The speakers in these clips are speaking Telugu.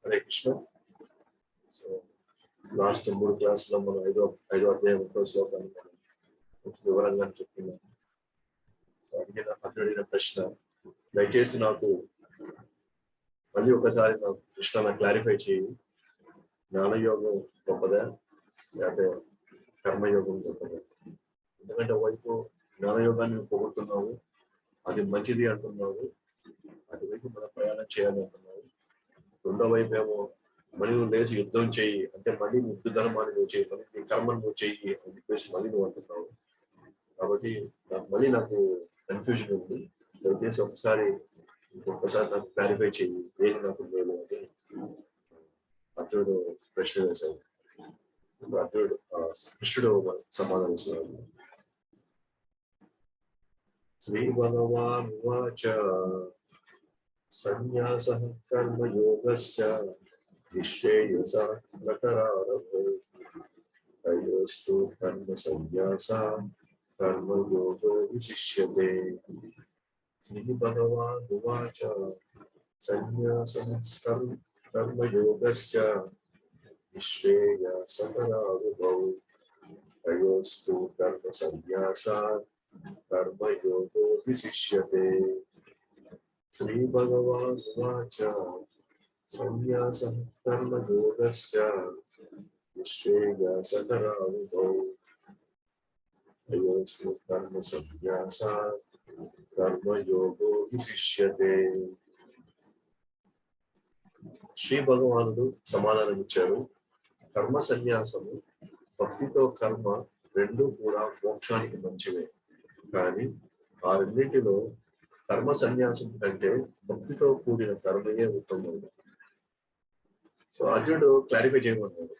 హరే కృష్ణ. సో లాస్ట్ 3 క్లాసులో మనం ఐదో అధ్యాయం 1వ శ్లోకాన్ని కొంచెం వివరంగా చెప్తున్నాను. అడిగిన ప్రశ్న దయచేసి నాకు మళ్ళీ ఒకసారి నాకు కృష్ణ నాకు క్లారిఫై చేయి. జ్ఞానయోగం గొప్పదా లేకపోతే కర్మయోగం గొప్పదా? ఎందుకంటే ఒకవైపు జ్ఞానయోగాన్ని పొగుడుతున్నావు, అది మంచిది అంటున్నావు, అటువైపు మనం ప్రయాణం చేయాలి అంటున్నావు. రెండో వైపు ఏమో మళ్ళీ నువ్వు లేచి యుద్ధం చెయ్యి అంటే మళ్ళీ యుద్ధ ధర్మాన్ని నువ్వు చెయ్యి, మళ్ళీ నీ కర్మను నువ్వు చెయ్యి అని చెప్పేసి మళ్ళీ నువ్వు అంటున్నావు. కాబట్టి నాకు కన్ఫ్యూజన్ ఉంది. దయచేసి ఒకసారి నాకు క్లారిఫై చెయ్యి, ఏది నాకు లేదు అని అర్జునుడు ప్రశ్న వేశాడు. అర్జునుడు కృష్ణుడు సమాధానం ఇస్తున్నాడు. శ్రీ భగవాన్ వాచ సన్యాసః కర్మయోగశ్చ నిశ్చేయసారకరారభో తయోస్తు కర్మ సన్యాసా కర్మయోగో విశిష్యతే. శ్రీ భగవాన్ వాచ సన్యాసః కర్మయోగశ్చ నిశ్చేయసారకరారభో తయోస్తు కర్మ సన్యాసా కర్మయోగో విశిష్యతే. శ్రీ భగవాన్ వాచ సన్యాసః కర్మయోగశ్చ నిశ్చేయసారకరారభో తయోస్తు కర్మ సన్యాసా కర్మయోగో విశిష్యతే. శ్రీ భగవానుడు సమాధానం ఇచ్చారు. కర్మ సన్యాసము, భక్తితో కర్మ రెండు కూడా మోక్షానికి మంచివే. కానీ ఆ రెండింటిలో కర్మ సన్యాసం కంటే భక్తితో కూడిన కర్మయే ఉత్తమమైనది. సో అర్జునుడు క్లారిఫై చేయమన్నాడు.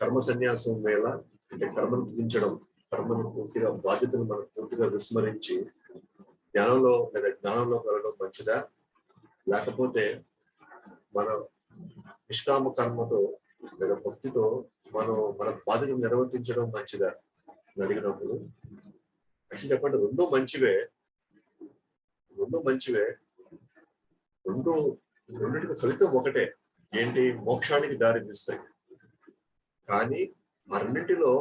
కర్మ సన్యాసం వేళ అంటే కర్మను త్యజించడం, కర్మను పూర్తిగా బాధ్యతను మనం పూర్తిగా విస్మరించి జ్ఞానంలో వెళ్ళడం మంచిదా, లేకపోతే మన నిష్కామ కర్మతో లేదా భక్తితో మన బాధ్యతను నిర్వర్తించడం మంచిదా అని అడిగినప్పుడు యాక్చువల్లీ చెప్పండి రెండూ మంచివే. రెండింటికి ఫలితం ఒకటే, ఏంటి? మోక్షానికి దారి తీస్తాయి. కానీ ఆ రెండింటిలో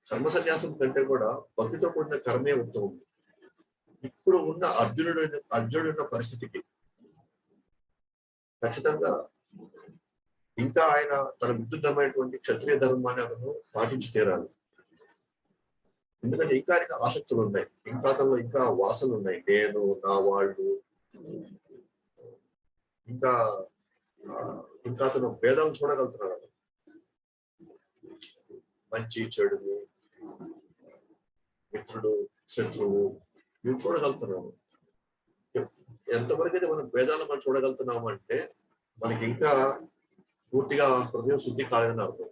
కర్మ సన్యాసం కంటే కూడా భక్తితో కూడిన కర్మే ఉత్తమం. ఇప్పుడు ఉన్న అర్జునుడు పరిస్థితికి ఖచ్చితంగా ఇంకా ఆయన తన విద్యుద్ధమైనటువంటి క్షత్రియ ధర్మాన్ని అతను పాటించి తీరాలి. ఎందుకంటే ఇంకా ఆయనకు ఆసక్తులు ఉన్నాయి, ఇంకా అతను ఇంకా వాసనలు ఉన్నాయి. నేను, నా వాళ్ళు, ఇంకా అతను భేదాలను చూడగలుగుతున్నాడు. మంచి చెడుని, మిత్రుడు శత్రువు ఇవి చూడగలుగుతున్నాము. ఎంతవరకు అయితే మనం భేదాలను మనం చూడగలుగుతున్నాము అంటే మనకి ఇంకా పూర్తిగా హృదయం శుద్ధి కాలేదని అర్థం.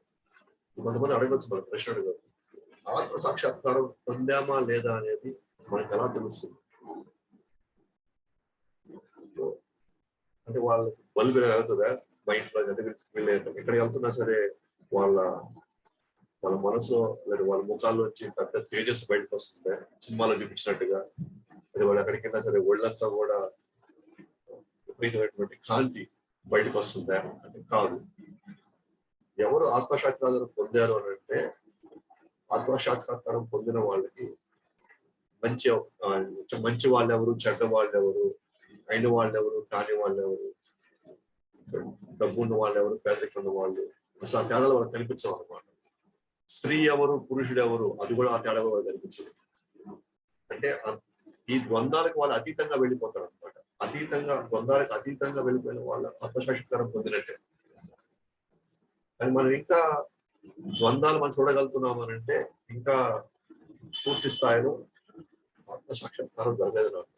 కొంతమంది అడగవచ్చు, మన ప్రశ్న అడగదు, ఆత్మ సాక్షాత్కారం పొందామా లేదా అనేది మనకు ఎలా తెలుస్తుంది? అంటే వాళ్ళకి బల్బు వెళ్తుందా మైండ్ లో? ఎక్కడికి వెళ్తున్నా సరే వాళ్ళ మనసులో లేదా వాళ్ళ ముఖాల్లోంచి పెద్ద తేజస్సు బయటకు వస్తుందా సినిమాలో చూపించినట్టుగా? అది వాళ్ళు ఎక్కడికి వెళ్ళినా సరే ఒళ్ళంతా కూడా విపరీతమైనటువంటి కాంతి బయటకు వస్తుందా అంటే కాదు. ఎవరు ఆత్మసాక్షాత్కారం పొందారు అని అంటే ఆత్మసాక్షాత్కారం పొందిన వాళ్ళకి మంచి వాళ్ళెవరు, చెడ్డ వాళ్ళెవరు, అయిన వాళ్ళెవరు, కాని వాళ్ళెవరు, డబ్బున్న వాళ్ళెవరు, పేదరికం ఉన్న వాళ్ళు, అసలు ఆ తేడాలు వాళ్ళకి కనిపించవు అనమాట. స్త్రీ ఎవరు, పురుషుడు ఎవరు, అది కూడా ఆ తేడా వాళ్ళకి కనిపించదు. అంటే ఈ ద్వంద్వాలకు వాళ్ళు అతీతంగా వెళ్ళిపోతారు అనమాట. ద్వంద్వాలకు అతీతంగా వెళ్ళిపోయిన వాళ్ళ ఆత్మసాక్షాత్కారం పొందినట్టే. కానీ మనం ఇంకా ద్వంద్వాలు మనం చూడగలుగుతున్నాం అని అంటే ఇంకా పూర్తి స్థాయిలో ఆత్మసాక్షాత్కారం జరగలేదు నాకు.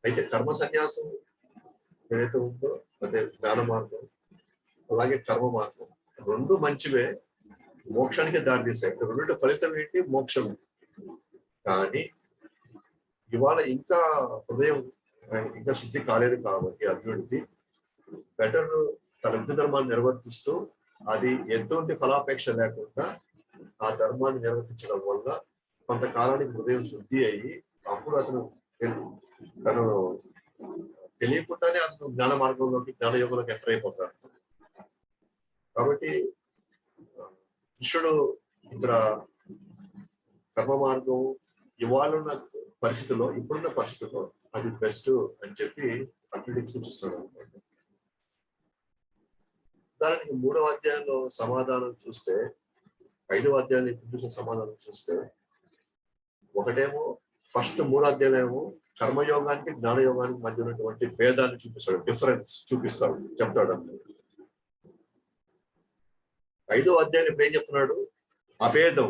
అయితే కర్మ సన్యాసం ఏదైతే ఉందో అదే జ్ఞాన మార్గం, అలాగే కర్మ మార్గం రెండు మంచివే, మోక్షానికి దారి తీస్తాయి. రెండింటి ఫలితం ఏంటి? మోక్షం. కానీ ఇవాళ ఇంకా హృదయం ఇంకా శుద్ధి కాలేదు కాబట్టి అర్జునుడికి బెటర్ తన యుద్ధ ధర్మాన్ని నిర్వర్తిస్తూ అది ఎటువంటి ఫలాపేక్ష లేకుండా ఆ ధర్మాన్ని నిర్వర్తించడం వల్ల కొంతకాలానికి హృదయం శుద్ధి అయ్యి అప్పుడు అతను తెలియకుండానే అతను జ్ఞాన మార్గంలోకి, జ్ఞానయోగంలోకి ఎంటర్ అయిపోతాడు. కాబట్టి కృష్ణుడు ఇక్కడ కర్మ మార్గం ఇవాళ ఉన్న పరిస్థితుల్లో, ఇప్పుడున్న పరిస్థితుల్లో అది బెస్ట్ అని చెప్పి అర్జునుడికి సూచిస్తున్నాడు అనమాట. దానికి 3వ అధ్యాయంలో సమాధానం చూస్తే, 5వ అధ్యాయాన్ని చూసిన సమాధానం చూస్తే, ఒకటేమో ఫస్ట్ 3వ అధ్యాయం ఏమో కర్మయోగానికి జ్ఞానయోగానికి మధ్య ఉన్నటువంటి భేదాన్ని చూపిస్తాడు, డిఫరెన్స్ చూపిస్తాడు, చెప్తాడు అన్నమాట. 5వ అధ్యాయం ఇప్పుడు ఏం చెప్తున్నాడు? అభేదం.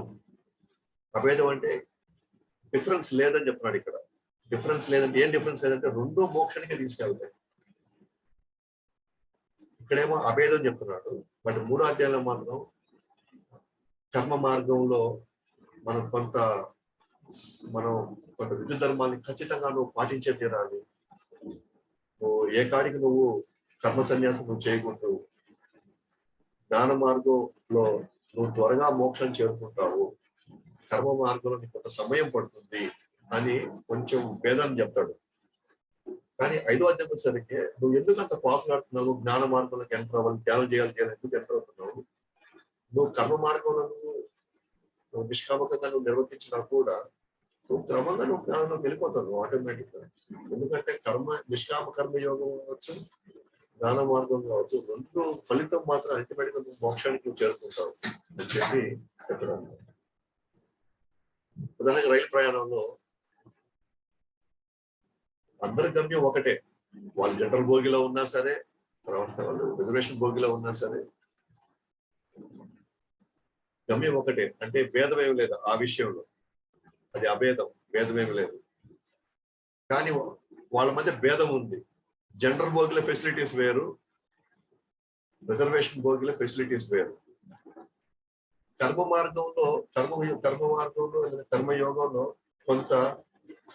అభేదం అంటే డిఫరెన్స్ లేదని చెప్తున్నాడు. ఇక్కడ డిఫరెన్స్ లేదంటే ఏం డిఫరెన్స్ లేదంటే రెండు మోక్షానికి తీసుకెళ్తాయి. ఇక్కడేమో అభేదం చెప్తున్నాడు, బట్ 3వ అధ్యాయంలో మాత్రం కర్మ మార్గంలో మనం కొంత విద్యుత్ ధర్మాన్ని ఖచ్చితంగా నువ్వు పాటించే తీరాలి. నువ్వు ఏ కాడికి నువ్వు కర్మ సన్యాసం నువ్వు చేయకూడదు. జ్ఞాన మార్గంలో నువ్వు త్వరగా మోక్షం చేరుకుంటావు, కర్మ మార్గంలో నీకు కొంత సమయం పడుతుంది అని కొంచెం భేదాన్ని చెప్తాడు. కానీ 5వ అధ్యాయం వచ్చేసరికి నువ్వు ఎందుకు అంత పాపులాడుతున్నావు, జ్ఞాన మార్గంలోకి ఎంటర్ అవ్వాలి, ధ్యానం చేయాలి ఎందుకు ఎంటర్ అవుతున్నావు? నువ్వు కర్మ మార్గంలో నువ్వు నిష్కామకంగా నువ్వు నిర్వర్తించినా కూడా నువ్వు క్రమంగా నువ్వు జ్ఞానంలోకి వెళ్ళిపోతావు ఆటోమేటిక్ గా. ఎందుకంటే నిష్కామ కర్మ యోగం కావచ్చు, జ్ఞాన మార్గం కావచ్చు, రెండు ఫలితం మాత్రం అల్టిమేట్ గా నువ్వు మోక్షానికి నువ్వు చేరుకుంటావు అని చెప్పి చెప్పడం. ఉదాహరణకి రైలు ప్రయాణంలో అందరి గమ్యం ఒకటే. వాళ్ళు జనరల్ బోగిలో ఉన్నా సరే, తర్వాత వాళ్ళు రిజర్వేషన్ బోగిలో ఉన్నా సరే, గమ్యం ఒకటే. అంటే భేదమేమి లేదు ఆ విషయంలో, అది అభేదం, భేదమేమి లేదు. కానీ వాళ్ళ మధ్య భేదం ఉంది. జనరల్ బోగిల ఫెసిలిటీస్ వేరు, రిజర్వేషన్ బోగిల ఫెసిలిటీస్ వేరు. కర్మయోగంలో కొంత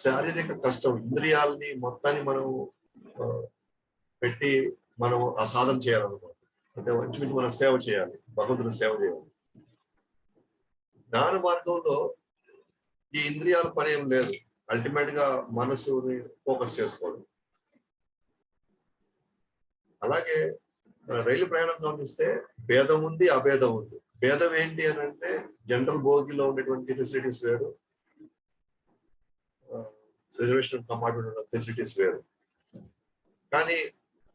శారీరక కష్టం, ఇంద్రియాలని మొత్తాన్ని మనం పెట్టి మనం ఆ సాధన చేయాలన్నమాట. అంటే మంచి మనం సేవ చేయాలి, భగవంతుని సేవ చేయాలి. జ్ఞాన మార్గంలో ఈ ఇంద్రియాల పని ఏం లేదు, అల్టిమేట్ గా మనసుని ఫోకస్ చేసుకోవడం. అలాగే రైలు ప్రయాణం గమనిస్తే భేదం ఉంది, అభేదం ఉంది. భేదం ఏంటి అని అంటే జనరల్ బోగిలో ఉండేటువంటి ఫెసిలిటీస్ వేరు, రిజర్వేషన్ కంపార్ట్మెంట్ ఫెసిలిటీస్ వేరు. కానీ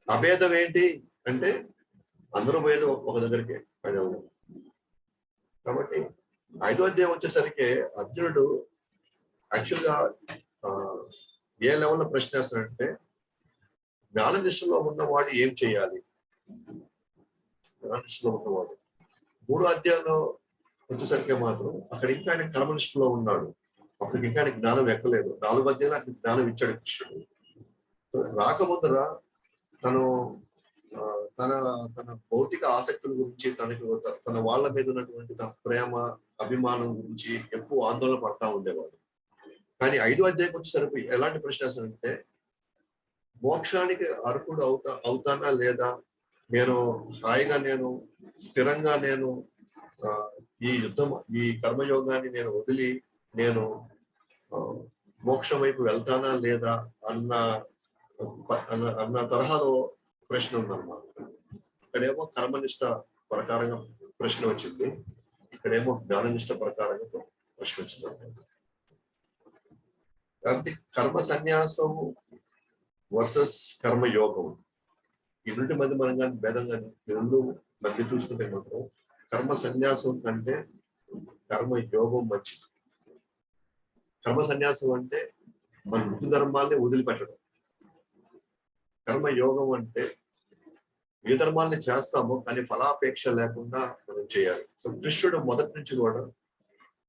అభేదం ఏంటి అంటే అందరూ పోయేది ఒక దగ్గరికి. కాబట్టి 5వ అధ్యాయం వచ్చేసరికి అర్జునుడు యాక్చువల్ గా ఏ లెవెల్లో ప్రశ్న వేస్తాడంటే, జ్ఞాన నిష్ఠలో ఉన్నవాడు ఏం చేయాలి? జ్ఞాన నిష్ఠలో ఉన్నవాడు 3వ అధ్యాయంలో వచ్చేసరికి మాత్రం అక్కడ ఇంకా ఆయన కర్మనిష్ఠలో ఉన్నాడు. అప్పటికి ఇంకా ఆయన జ్ఞానం ఎక్కలేదు. 4వ అధ్యాయంలో అతనికి జ్ఞానం ఇచ్చాడు కృష్ణుడు. రాకముందర తను తన భౌతిక ఆసక్తుల గురించి, తన వాళ్ళ మీద ఉన్నటువంటి తన ప్రేమ అభిమానం గురించి ఎక్కువ ఆందోళన పడతా ఉండేవాడు. కానీ 5వ అధ్యాయం వచ్చేసరికి ఎలాంటి ప్రశ్న అంటే, మోక్షానికి అర్హుడు అవుతానా లేదా, నేను హాయిగా నేను స్థిరంగా నేను ఈ కర్మయోగాన్ని నేను వదిలి నేను మోక్షం వైపు వెళ్తానా లేదా అన్న తరహాలో ప్రశ్న ఉందన్నమాట. ఇక్కడేమో కర్మనిష్ట ప్రకారంగా ప్రశ్న వచ్చింది, ఇక్కడేమో జ్ఞాననిష్ట ప్రకారంగా ప్రశ్న వచ్చింది. కాబట్టి కర్మ సన్యాసం వర్సెస్ కర్మయోగం, ఈ రెండు మధ్య మనం కానీ భేదం కానీ ఈ రెండు మధ్య చూసుకుంటే మాత్రం కర్మ సన్యాసం కంటే కర్మయోగం మంచిది. కర్మ సన్యాసం అంటే మన వృత్తి ధర్మాల్ని వదిలిపెట్టడం. కర్మయోగం అంటే ఏ ధర్మాల్ని చేస్తామో కానీ ఫలాపేక్ష లేకుండా మనం చేయాలి. సో కృష్ణుడు మొదటి నుంచి కూడా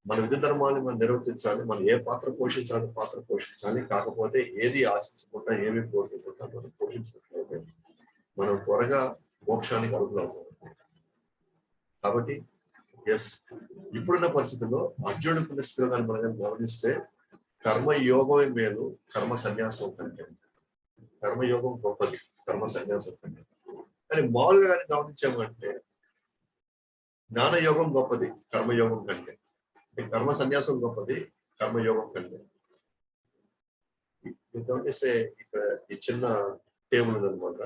మన విధి ధర్మాన్ని మనం నిర్వర్తించాలి, మనం ఏ పాత్ర పోషించాలి, కాకపోతే ఏది ఆశించకుండా ఏమి కోరుకోకుండా మనం పోషించినట్లయితే మనం త్వరగా మోక్షానికి అడుగులవుతాం. కాబట్టి ఇప్పుడున్న పరిస్థితుల్లో అర్జునుడికున్న స్థితిని మనం గమనిస్తే కర్మయోగమే మేలు కర్మ సన్యాసం కంటే. కర్మయోగం గొప్పది కర్మ సన్యాసం కంటే. కానీ మామూలుగా కానీ గమనించామంటే జ్ఞానయోగం గొప్పది కర్మయోగం కంటే, కర్మ సన్యాసం గొప్పది కర్మయోగం కంటే. గమనిస్తే ఇక్కడ ఈ చిన్న టేబుల్ ఉందన్నమాట.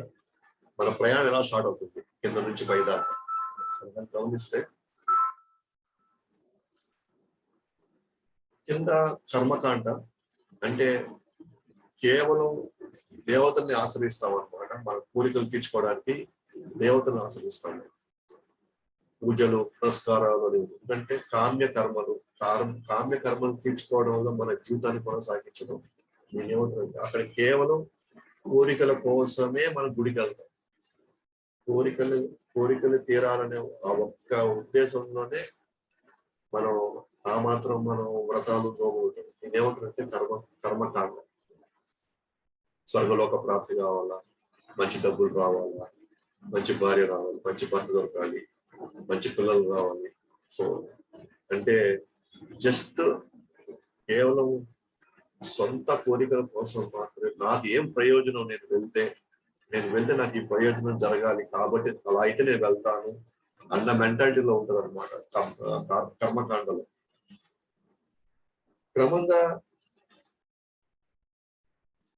మన ప్రయాణం ఎలా స్టార్ట్ అవుతుంది కింద నుంచి పై దాకా. గమనిస్తే కింద కర్మకాండ అంటే కేవలం దేవతల్ని ఆశ్రయిస్తాం అనమాట. మన కోరికలు తీర్చుకోవడానికి దేవతలను ఆశ్రయిస్తాము. పూజలు పురస్కారాలు ఎందుకంటే కామ్య కర్మలు తీర్చుకోవడం వల్ల మన జీవితాన్ని కొనసాగించడం. నేనేమంటానంటే అక్కడ కేవలం కోరికల కోసమే మనం గుడికి వెళ్తాం. కోరికలు తీరాలనే ఆ ఒక్క ఉద్దేశంలోనే మనం ఆ మాత్రం మనం వ్రతాలు పోగొట్టాం. నేనేమంటానంటే కర్మకాండ. స్వర్గలోక ప్రాప్తి కావాలా, మంచి డబ్బులు రావాలా, మంచి భార్య రావాలి, మంచి భర్త దొరకాలి, మంచి పిల్లలు రావాలి. సో అంటే జస్ట్ కేవలం సొంత కోరికల కోసం మాత్రమే నాకు ఏం ప్రయోజనం, నేను వెళ్తే నాకు ఈ ప్రయోజనం జరగాలి కాబట్టి అలా అయితే నేను వెళ్తాను అన్న మెంటాలిటీలో ఉంటుంది అనమాట కర్మకాండలో. క్రమంగా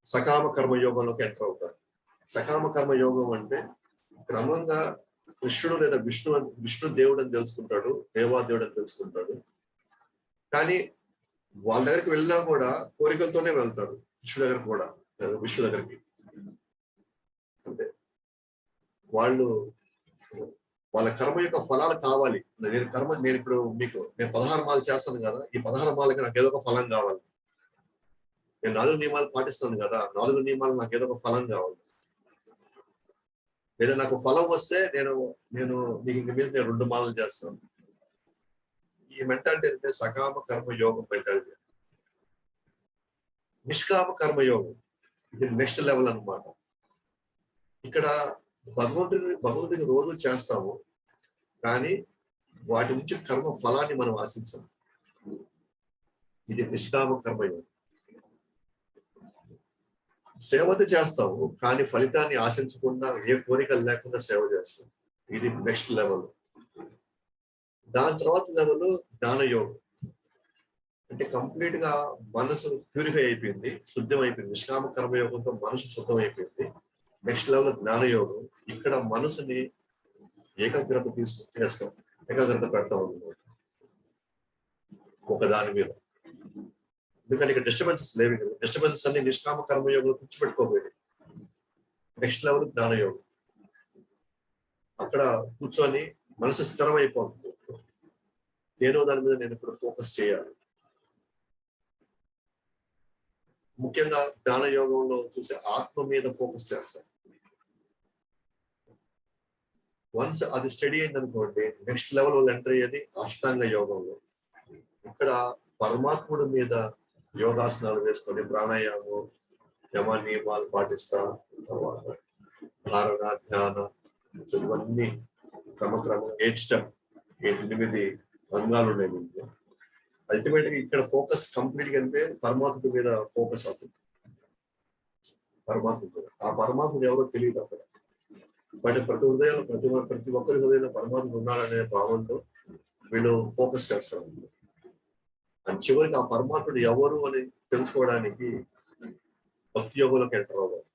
సకామ కర్మయోగంలోకి ఎంటర్ అవుతారు. సకామ కర్మయోగం అంటే క్రమంగా కృష్ణుడు లేదా విష్ణు దేవుడు అని తెలుసుకుంటాడు, దేవాదేవుడు అని తెలుసుకుంటాడు. కానీ వాళ్ళ దగ్గరికి వెళ్ళినా కూడా కోరికలతోనే వెళ్తాడు. విష్ణు దగ్గరికి అంటే వాళ్ళ కర్మ యొక్క ఫలాలు కావాలి. నేను ఇప్పుడు నేను 16 మాలు చేస్తాను కదా, ఈ 16 మాలకి నాకు ఏదో ఒక ఫలం కావాలి. నేను 4 నియమాలు పాటిస్తాను కదా, 4 నియమాలు నాకు ఏదో ఒక ఫలం కావాలి. లేదా నాకు ఫలం వస్తే నేను నీకు ఇంక మీద నేను 2 మాలలు చేస్తాను. ఈ మెంటాలిటీ అంటే సకామ కర్మయోగం మెంటాలిటీ. నిష్కామ కర్మయోగం ఇది నెక్స్ట్ లెవెల్ అన్నమాట. ఇక్కడ భగవంతుడికి రోజు చేస్తాము, కానీ వాటి నుంచి కర్మ ఫలాన్ని మనం ఆశించాము. ఇది నిష్కామ కర్మయోగం. సేవత చేస్తాము, కానీ ఫలితాన్ని ఆశించకుండా ఏ కోరికలు లేకుండా సేవ చేస్తాం. ఇది నెక్స్ట్ లెవెల్. దాని తర్వాత లెవెల్ జ్ఞానయోగం. అంటే కంప్లీట్ గా మనసు ప్యూరిఫై అయిపోయింది, శుద్ధం అయిపోయింది. నిష్కామ కర్మయోగంతో మనసు శుద్ధం అయిపోయింది. నెక్స్ట్ లెవెల్ జ్ఞానయోగం. ఇక్కడ మనసుని ఏకాగ్రత చేస్తాం, ఏకాగ్రత పెడతాం అన్నమాట ఒక దాని మీద. ఎందుకంటే ఇక్కడ డిస్టర్బెన్సెస్ లేవు. డిస్టర్బెన్సెస్ అన్ని నిష్కామ కర్మయోగంలో కూర్చోబెట్టుకోబోయేది. నెక్స్ట్ లెవెల్ జ్ఞానయోగం. అక్కడ కూర్చొని మనసు స్థిరం అయిపోతుంది. ఏదో దాని మీద నేను ఇప్పుడు ఫోకస్ చేయాలి. ముఖ్యంగా జ్ఞానయోగంలో చూసే ఆత్మ మీద ఫోకస్ చేస్తాను. వన్స్ అది స్టడీ అయిందనుకోండి, నెక్స్ట్ లెవెల్ ఎంటర్ అయ్యేది అష్టాంగ యోగంలో. ఇక్కడ పరమాత్ముడి మీద యోగాసనాలు వేసుకొని ప్రాణాయామం, యమ నియమాలు పాటిస్తా, తర్వాత ధారణ, ధ్యాన, ఇవన్నీ క్రమక్రమంగా 8 రంగాలు ఉన్నాయి. మీకు అల్టిమేట్ గా ఇక్కడ ఫోకస్ కంప్లీట్ గా అంటే పరమాత్ముడి మీద ఫోకస్ అవుతుంది. ఆ పరమాత్ముడు ఎవరో తెలియదు అక్కడ. బట్ ప్రతి ఒక్కరి హృదయంలో పరమాత్ముడు ఉన్నాడనే భావంతో వీళ్ళు ఫోకస్ చేస్తారు. అండ్ చివరికి ఆ పరమాత్ముడు ఎవరు అని తెలుసుకోవడానికి భక్తి యోగంలోకి ఎంటర్ అవ్వాలి.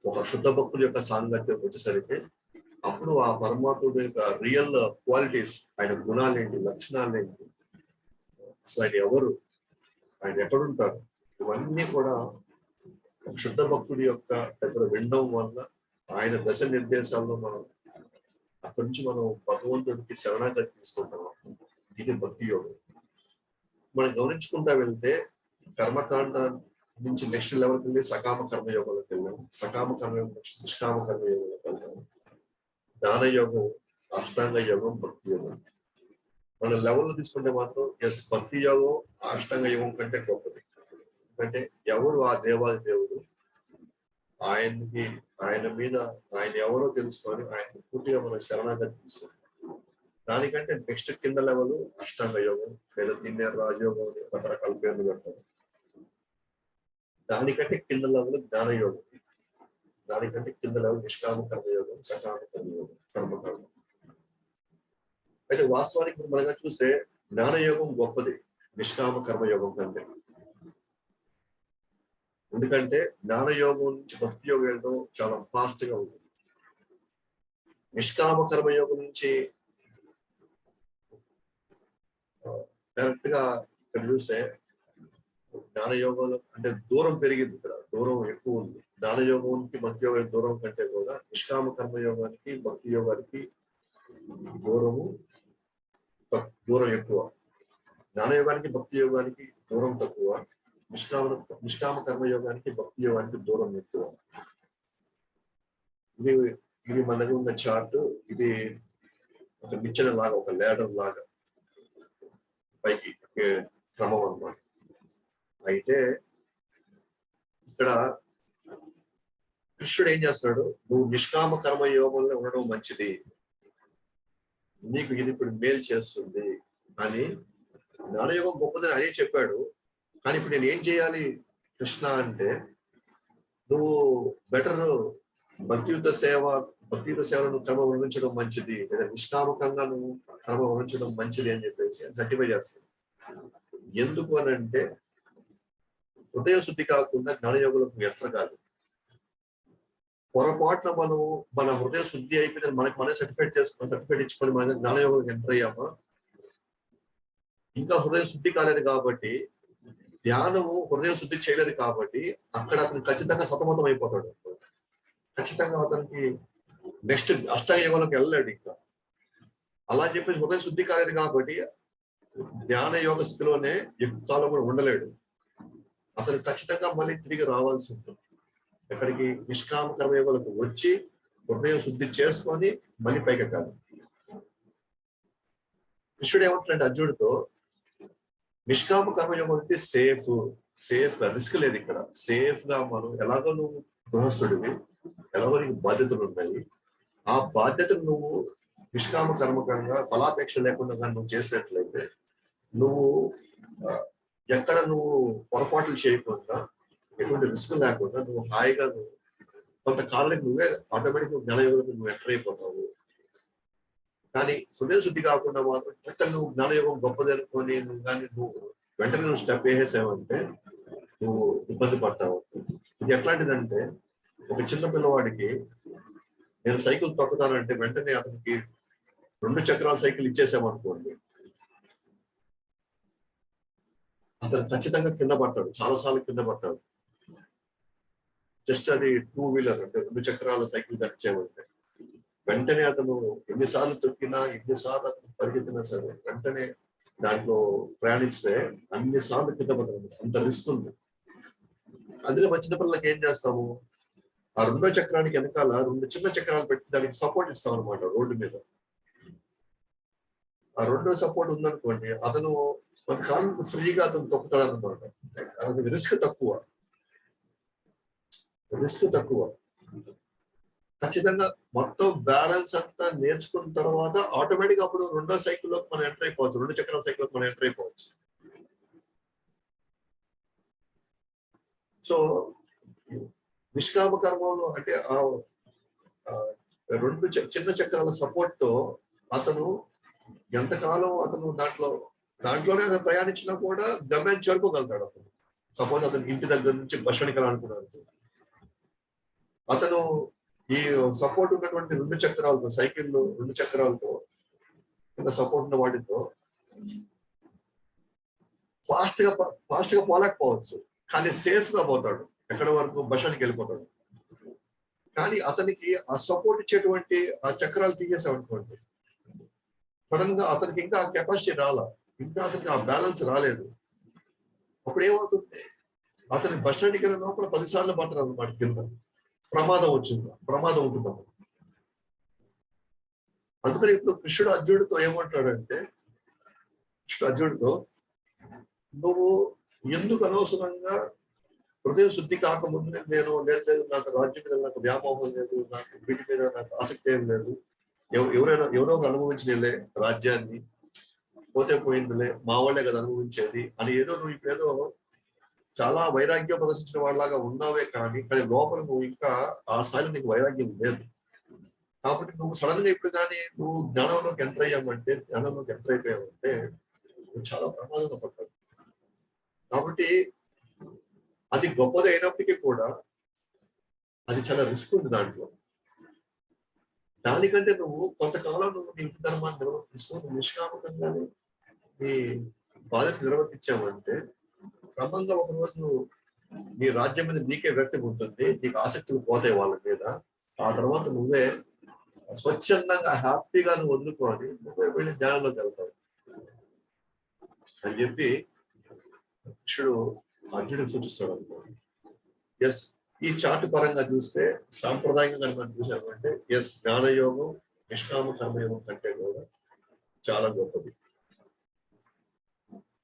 ఒక శుద్ధ భక్తుల యొక్క సాంగత్యం వచ్చేసరికి అప్పుడు ఆ పరమాత్ముడు యొక్క రియల్ క్వాలిటీస్, ఆయన గుణాలేంటి, లక్షణాలేంటి, అసలు ఆయన ఎవరు, ఆయన ఎక్కడుంటారు, ఇవన్నీ కూడా ఒక శుద్ధ భక్తుడి యొక్క దగ్గర వినడం వల్ల ఆయన దశ నిర్దేశాల్లో మనం అక్కడి నుంచి మనం భగవంతుడికి శరణాగతి తీసుకుంటాం. ఇది భక్తి యోగం. మనం గమనించుకుంటా వెళ్తే కర్మకాండ నుంచి నెక్స్ట్ లెవెల్కి వెళ్ళి సకామ కర్మయోగంలోకి వెళ్ళాము. సకామ కర్మయోగం నిష్కామ కర్మయోగంలోకి వెళ్ళాము. జ్ఞాన యోగం, అష్టాంగ యోగం, భక్తి యోగం. మన లెవెల్లో తీసుకుంటే మాత్రం భక్తి యోగం అష్టాంగ యోగం కంటే గొప్పది. ఎందుకంటే ఎవరు ఆ దేవాది దేవుడు, ఆయన మీద ఆయన ఎవరో తెలుసుకొని ఆయన పూర్తిగా మన శరణాగతి తీసుకుంటాం. దానికంటే నెక్స్ట్ కింద లెవెల్ అష్టాంగ యోగం, లేదా దీన్ని రాజయోగం, రకరకాల పేర్లు పెడతారు. దానికంటే కింద లెవెల్ జ్ఞాన యోగం, దానికంటే కింద లెవెల్ నిష్కామ కర్మయోగం, సకామ కర్మయోగం, కర్మకర్మ. అయితే వాస్తవానికి ఇప్పుడు మనగా చూస్తే జ్ఞానయోగం గొప్పది నిష్కామ కర్మయోగం కంటే. ఎందుకంటే జ్ఞానయోగం నుంచి భక్తి యోగం వెళ్ళడం చాలా ఫాస్ట్ గా ఉంటుంది. నిష్కామ కర్మయోగం నుంచి డైరెక్ట్ గా ఇక్కడ చూస్తే జ్ఞానయోగంలో అంటే దూరం పెరిగింది, ఇక్కడ దూరం ఎక్కువ ఉంది. జ్ఞానయోగానికి భక్తి యోగానికి దూరం కంటే కూడా నిష్కామ కర్మయోగానికి భక్తి యోగానికి దూరం ఎక్కువ. జ్ఞానయోగానికి భక్తి యోగానికి దూరం తక్కువ, నిష్కామ కర్మయోగానికి భక్తి యోగానికి దూరం ఎక్కువ. ఇది మన దగ్గర ఉన్న చార్ట్. ఇది ఒక నిచ్చెన లాగా, ఒక లేడర్ లాగా పైకి క్రమం అన్నమాట. అయితే ఇక్కడ కృష్ణుడు ఏం చేస్తున్నాడు, నువ్వు నిష్కామ కర్మ యోగంలో ఉండడం మంచిది, నీకు ఇది ఇప్పుడు మేలు చేస్తుంది అని. జ్ఞానయోగం గొప్పదని అదే చెప్పాడు. కానీ ఇప్పుడు నేను ఏం చేయాలి కృష్ణ అంటే, నువ్వు బెటర్ భక్తియుత సేవలను కర్మ వర్ణించడం మంచిది, లేదా నిష్కామకంగా నువ్వు కర్మ వర్ణించడం మంచిది అని చెప్పేసి సర్టిఫై చేస్తాడు. ఎందుకు అని అంటే, హృదయ శుద్ధి కాకుండా జ్ఞానయోగులకు ఎట్లా పొరపాటున మనం మన హృదయ శుద్ధి అయిపోయిందని మనమే సర్టిఫికేట్ ఇచ్చుకొని మన జ్ఞానయోగులకు ఎంటర్ అయ్యామా, ఇంకా హృదయ శుద్ధి కాలేదు కాబట్టి, ధ్యానము హృదయ శుద్ధి చేయలేదు కాబట్టి అక్కడ అతను ఖచ్చితంగా సతమతం అయిపోతాడు. ఖచ్చితంగా అతనికి నెక్స్ట్ అష్టాయోగంలోకి వెళ్ళలేడు ఇంకా. అలా చెప్పేసి హృదయ శుద్ధి కాలేదు కాబట్టి ధ్యాన యోగ స్థితిలోనే ఎక్కువ కాలం కూడా ఉండలేడు. అతను ఖచ్చితంగా మళ్ళీ తిరిగి రావాల్సి ఉంటుంది. ఎక్కడికి? నిష్కామ కర్మయోగాలకు వచ్చి హృదయ శుద్ధి చేసుకొని మళ్ళీ పైకెక్కాలి. కృష్ణుడు ఏమంటాడంటే అర్జునుడితో, నిష్కామ కర్మయోగం అంటే సేఫ్ గా, రిస్క్ లేదు ఇక్కడ. సేఫ్ గా మనం ఎలాగో నువ్వు గృహస్థుడివి, ఎలాగో నీకు బాధ్యతలు ఉన్నాయి, ఆ బాధ్యతలు నువ్వు నిష్కామ కర్మకంగా ఫలాపేక్ష లేకుండా నువ్వు చేసినట్లయితే, నువ్వు ఎక్కడ నువ్వు పొరపాట్లు చేయకుండా, ఎటువంటి రిస్క్ లేకుండా నువ్వు హాయిగా నువ్వు కొంతకాలానికి నువ్వే ఆటోమేటిక్ జ్ఞానయోగంలో నువ్వు ఎంటర్ అయిపోతావు. కానీ హృదయ శుద్ధి కాకుండా మాత్రం ఎక్కడ నువ్వు జ్ఞానయోగం గొప్పది అనుకొని నువ్వు వెంటనే నువ్వు స్టెప్ వేసేసావంటే నువ్వు ఇబ్బంది పడతావు. ఇది ఎట్లాంటిదంటే, ఒక చిన్న పిల్లవాడికి నేను సైకిల్ తొక్కుతానంటే వెంటనే అతనికి 2 చక్రాల సైకిల్ ఇచ్చేసామనుకోండి, అతను ఖచ్చితంగా కింద పడతాడు, చాలాసార్లు కింద పడతాడు. జస్ట్ అది 2 వీలర్ అంటే 2 చక్రాల సైకిల్ ఇచ్చామంటే వెంటనే అతను ఎన్నిసార్లు తొక్కినా, ఎన్నిసార్లు అతను పరిగెత్తినా సరే వెంటనే దాంట్లో ప్రయాణిస్తే అన్నిసార్లు కింద పడతాడు. అంత రిస్క్ ఉంది. అందుకే వచ్చిన పిల్లలకి ఏం చేస్తాము, ఆ 2వ చక్రానికి వెనకాల 2 చిన్న చక్రాలు పెట్టి దానికి సపోర్ట్ ఇస్తాం అనమాట రోడ్డు మీద. ఆ 2వ సపోర్ట్ ఉందనుకోండి, అతను కొంతకాలం ఫ్రీగా అతను తొక్కుతాడు అనమాట. అతనికి రిస్క్ తక్కువ. ఖచ్చితంగా మొత్తం బ్యాలెన్స్ అంతా నేర్చుకున్న తర్వాత ఆటోమేటిక్ అప్పుడు 2వ సైకిల్లోకి మనం ఎంటర్ అయిపోవచ్చు, 2 చక్రాల సైకిల్లోకి మనం ఎంటర్ అయిపోవచ్చు. సో నిష్కామ కర్మంలో అంటే ఆ 2 చిన్న చక్రాల సపోర్ట్ తో అతను ఎంతకాలం అతను దాంట్లోనే అతను ప్రయాణించినా కూడా గమ్యాన్ని చేరుకోగలుగుతాడు. అతను సపోజ్ అతను ఇంటి దగ్గర నుంచి బస్ ఎక్కాలనుకున్నాడు, అతను ఈ సపోర్ట్ ఉన్నటువంటి 2 చక్రాలతో, సైకిల్లో 2 చక్రాలతో కింద సపోర్ట్ ఉన్న వాటితో ఫాస్ట్ గా పోలేకపోవచ్చు, కానీ సేఫ్ గా పోతాడు. ఎక్కడి వరకు? బషానికి వెళ్ళిపోతాడు. కానీ అతనికి ఆ సపోర్ట్ ఇచ్చేటువంటి ఆ చక్రాలు తీసేసామనుకోండి, సడన్ గా అతనికి ఇంకా ఆ కెపాసిటీ ఇంకా అతనికి ఆ బ్యాలెన్స్ రాలేదు. అప్పుడు ఏమవుతుంది, అతని బస్ స్టాండ్కి వెళ్ళిన లోపల 10 సార్లు పడతారు అన్నమాట కింద. ప్రమాదం ఉంటుంది. అందుకని ఇప్పుడు కృష్ణుడు అర్జునుడితో ఏమంటాడంటే, నువ్వు ఎందుకు అనవసరంగా హృదయ శుద్ధి కాకముందు నేను లేదు, నాకు రాజ్యం మీద నాకు వ్యామోహం లేదు, నాకు వీటి మీద నాకు ఆసక్తి ఏం లేదు, ఎవరో ఒక అనుభవించలే రాజ్యాన్ని, పోతే పోయిందిలే, మా వాళ్ళే కదా అనుభవించేది అని నువ్వు ఇప్పుడేదో చాలా వైరాగ్యం ప్రదర్శించిన వాళ్ళలాగా ఉన్నావే, కానీ లోపల నువ్వు ఇంకా ఆ స్థాయిలో నీకు వైరాగ్యం లేదు. కాబట్టి నువ్వు సడన్ గా ఇప్పుడు కానీ నువ్వు జ్ఞానంలోకి ఎంటర్ అయిపోయావంటే నువ్వు చాలా ప్రమాదంలో పడతావు. కాబట్టి అది గొప్పది అయినప్పటికీ కూడా అది చాలా రిస్క్ ఉంది దాంట్లో. దానికంటే నువ్వు కొంతకాలం నువ్వు నీ ఇంటి ధర్మాన్ని నిర్వర్తిస్తూ నువ్వు నిష్కామకంగానే ఈ బాధ్యత నిర్వర్తించామంటే క్రమంగా ఒక రోజు నీ రాజ్యం మీద నీకే వ్యక్తి ఉంటుంది, నీకు ఆసక్తులు పోతాయి వాళ్ళ మీద. ఆ తర్వాత నువ్వే స్వచ్ఛందంగా హ్యాపీగా నువ్వు వదులుకొని నువ్వే వెళ్ళి ధ్యానంలోకి వెళ్తావు అని చెప్పి కృష్ణుడు అర్జునుడికి సూచిస్తాడు అనుకోండి. ఎస్, ఈ చాటు పరంగా చూస్తే సాంప్రదాయంగా కనుక మనం చూసామంటే ఎస్, జ్ఞానయోగం నిష్కామ కర్మయోగం కంటే కూడా చాలా గొప్పది.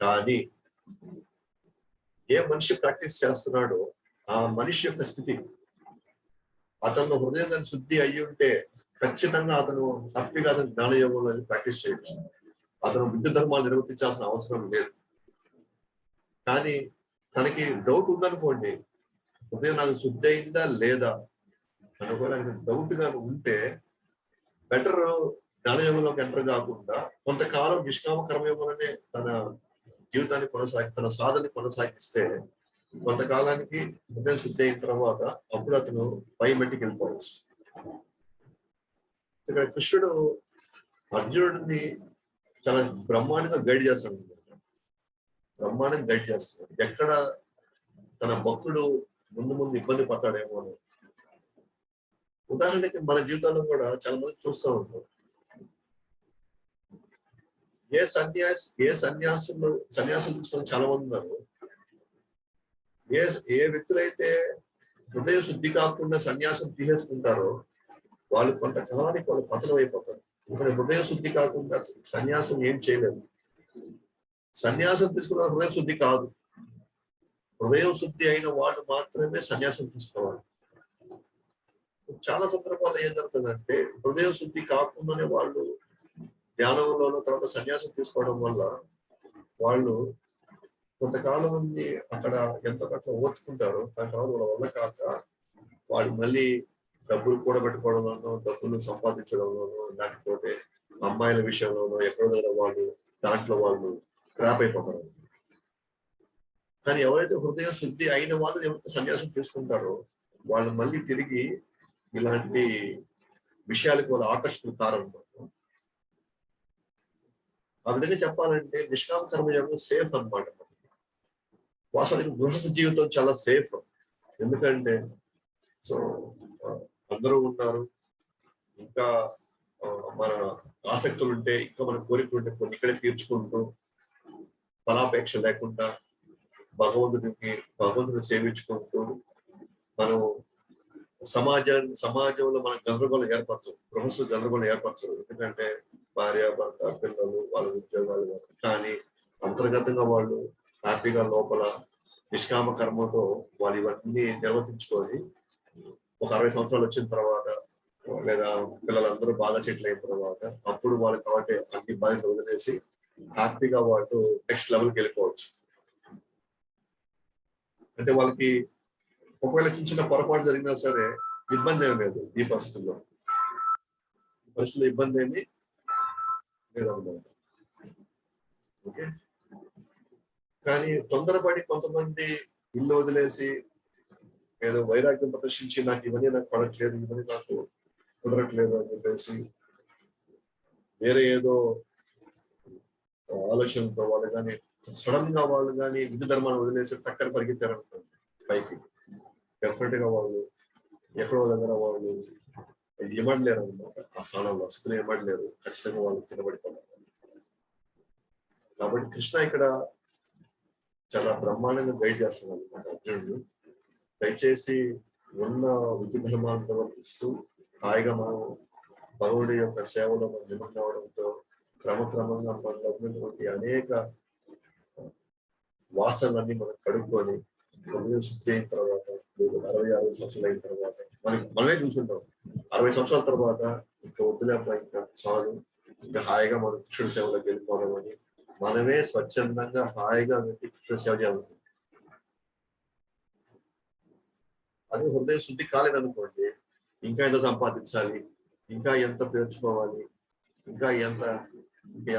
కానీ ఏ మనిషి ప్రాక్టీస్ చేస్తున్నాడో ఆ మనిషి యొక్క స్థితి, అతను హృదయం శుద్ధి అయ్యి ఉంటే ఖచ్చితంగా అతను హ్యాపీగా అతను జ్ఞానయోగంలో ప్రాక్టీస్ చేయొచ్చు. అతను విద్యు ధర్మాలు నిర్వర్తించాల్సిన అవసరం లేదు. కానీ తనకి డౌట్ ఉందనుకోండి, హృదయం నాకు శుద్ధి అయిందా లేదా అనుకోవడానికి డౌట్ గా ఉంటే బెటర్ జ్ఞానయోగంలోకి ఎంటర్ కాకుండా కొంతకాలం నిష్కామ కర్మయోగంలోనే తన జీవితాన్ని తన సాధనని కొనసాగిస్తే కొంతకాలానికి హృదయం శుద్ధి అయిన తర్వాత అప్పుడు అతను పై మెట్టికి వెళ్ళిపోవచ్చు. ఇక్కడ కృష్ణుడు అర్జునుడిని చాలా బ్రహ్మాండంగా గైడ్ చేస్తాడు. బ్రహ్మాండంగా గైడ్ చేస్తున్నాడు. ఎక్కడ తన భక్తుడు ముందు ముందు ఇబ్బంది పడతాడేమో అని. ఉదాహరణకి మన జీవితంలో కూడా చాలా మంది చూస్తూ ఉంటాం. సన్యాసులు తీసుకొని చాలా మంది ఉన్నారు. ఏ వ్యక్తులైతే హృదయ శుద్ధి కాకుండా సన్యాసం తీసేసుకుంటారో వాళ్ళు కొంతకాలానికి వాళ్ళు పతనం అయిపోతారు. ఇక్కడ హృదయ శుద్ధి కాకుండా సన్యాసం ఏం చేయలేదు. సన్యాసం తీసుకున్న హృదయ శుద్ధి కాదు. హృదయం శుద్ధి అయిన వాళ్ళు మాత్రమే సన్యాసం తీసుకోవాలి. చాలా సందర్భాల్లో ఏం జరుగుతుందంటే హృదయ శుద్ధి కాకుండానే వాళ్ళు ధ్యానంలోనూ తర్వాత సన్యాసం తీసుకోవడం వల్ల వాళ్ళు కొంతకాలం మంది అక్కడ ఎంతో అట్లా ఓర్చుకుంటారు. దాని తర్వాత వాళ్ళ వల్ల కాక వాళ్ళు మళ్ళీ డబ్బులు కూడబెట్టుకోవడంలోనో, డబ్బులు సంపాదించడంలోనో, లేకపోతే అమ్మాయిల విషయంలోనో ఎక్కడో దగ్గర వాళ్ళు దాంట్లో వాళ్ళు ట్రాప్ అయిపోతారు. కానీ ఎవరైతే హృదయ శుద్ధి అయిన వాళ్ళు ఎవరైతే సన్యాసం తీసుకుంటారో వాళ్ళు మళ్ళీ తిరిగి ఇలాంటి విషయాలకు వాళ్ళు ఆకర్షిస్తారనుకో. ఆ విధంగా చెప్పాలంటే నిష్కామ కర్మయోగం సేఫ్ అన్నమాట. వాస్తవానికి గృహస్థ జీవితం చాలా సేఫ్. ఎందుకంటే సో అందరూ ఉన్నారు, ఇంకా మన ఆసక్తులు ఉంటే, ఇంకా మన కోరికలు ఉంటే కొన్ని ఇక్కడే తీర్చుకుంటూ ఫలాపేక్ష లేకుండా భగవంతుని సేవించుకుంటూ మనం సమాజంలో మన గందరగోళం ఏర్పరచదు. గృహస్థు గందరగోళం ఏర్పరచదు. ఎందుకంటే భార్య, భర్త, పిల్లలు, వాళ్ళ ఉద్యోగాలు. కానీ అంతర్గతంగా వాళ్ళు హ్యాపీగా లోపల నిష్కామ కర్మతో వాళ్ళు ఇవన్నీ నిర్వర్తించుకొని ఒక 60 సంవత్సరాలు వచ్చిన తర్వాత లేదా పిల్లలందరూ బాగా సెటిల్ అయిన తర్వాత అప్పుడు వాళ్ళు కాబట్టి అన్ని బాధ్యతలు వదిలేసి హ్యాపీగా వాళ్ళు నెక్స్ట్ లెవెల్కి వెళ్ళిపోవచ్చు. అంటే వాళ్ళకి ఒకవేళ చిన్న పొరపాటు జరిగినా సరే ఇబ్బంది ఏమి లేదు. ఈ పరిస్థితుల్లో ఇబ్బంది ఏమి లేదన్నమాట. ఓకే, కానీ తొందరపడి కొంతమంది ఇల్లు వదిలేసి ఏదో వైరాగ్యం ప్రదర్శించి నాకు ఇవన్నీ నాకు పడట్లేదు, ఇవన్నీ నాకు కుదరట్లేదు అని చెప్పేసి వేరే ఏదో ఆలోచనతో వాళ్ళు కానీ సడన్ గా వాళ్ళు కానీ విద్యు ధర్మాన్ని వదిలేసి టక్కన పరిగెత్తారనుకోండి పైకి, డెఫినెట్ గా వాళ్ళు ఎక్కడో దగ్గర వాళ్ళు ఇవ్వడలేరు అనమాట. ఆ స్థానంలో అసలు ఇవ్వడలేరు, ఖచ్చితంగా వాళ్ళు తినబడిపోతారు. కాబట్టి కృష్ణ ఇక్కడ చాలా బ్రహ్మాండంగా గైడ్ చేస్తున్నారు అనమాట అర్జునుడు. దయచేసి ఉన్న విద్యు ధర్మాలను ప్రవర్తిస్తూ హాయిగా మనం భగవుడి యొక్క సేవలో మనం నిమగ్నం అవడంతో క్రమక్రమంగా మనలో ఉన్నటువంటి అనేక వాసనలన్నీ మనం కడుక్కొని శుద్ధి అయిన తర్వాత 60 సంవత్సరాలు అయిన తర్వాత మనమే చూసుకుంటాం. 60 సంవత్సరాల తర్వాత ఇంకా వద్దులేప, ఇంకా చాలు, ఇంకా హాయిగా మనం కృష్ణుడి సేవలోకి వెళ్ళిపోవడం అని మనమే స్వచ్ఛందంగా హాయిగా పెట్టి కృష్ణ సేవ చేయాలి. అదే హృదయ శుద్ధి కాలేదనుకోండి, ఇంకా ఎంత సంపాదించాలి, ఇంకా ఎంత పేర్చుకోవాలి, ఇంకా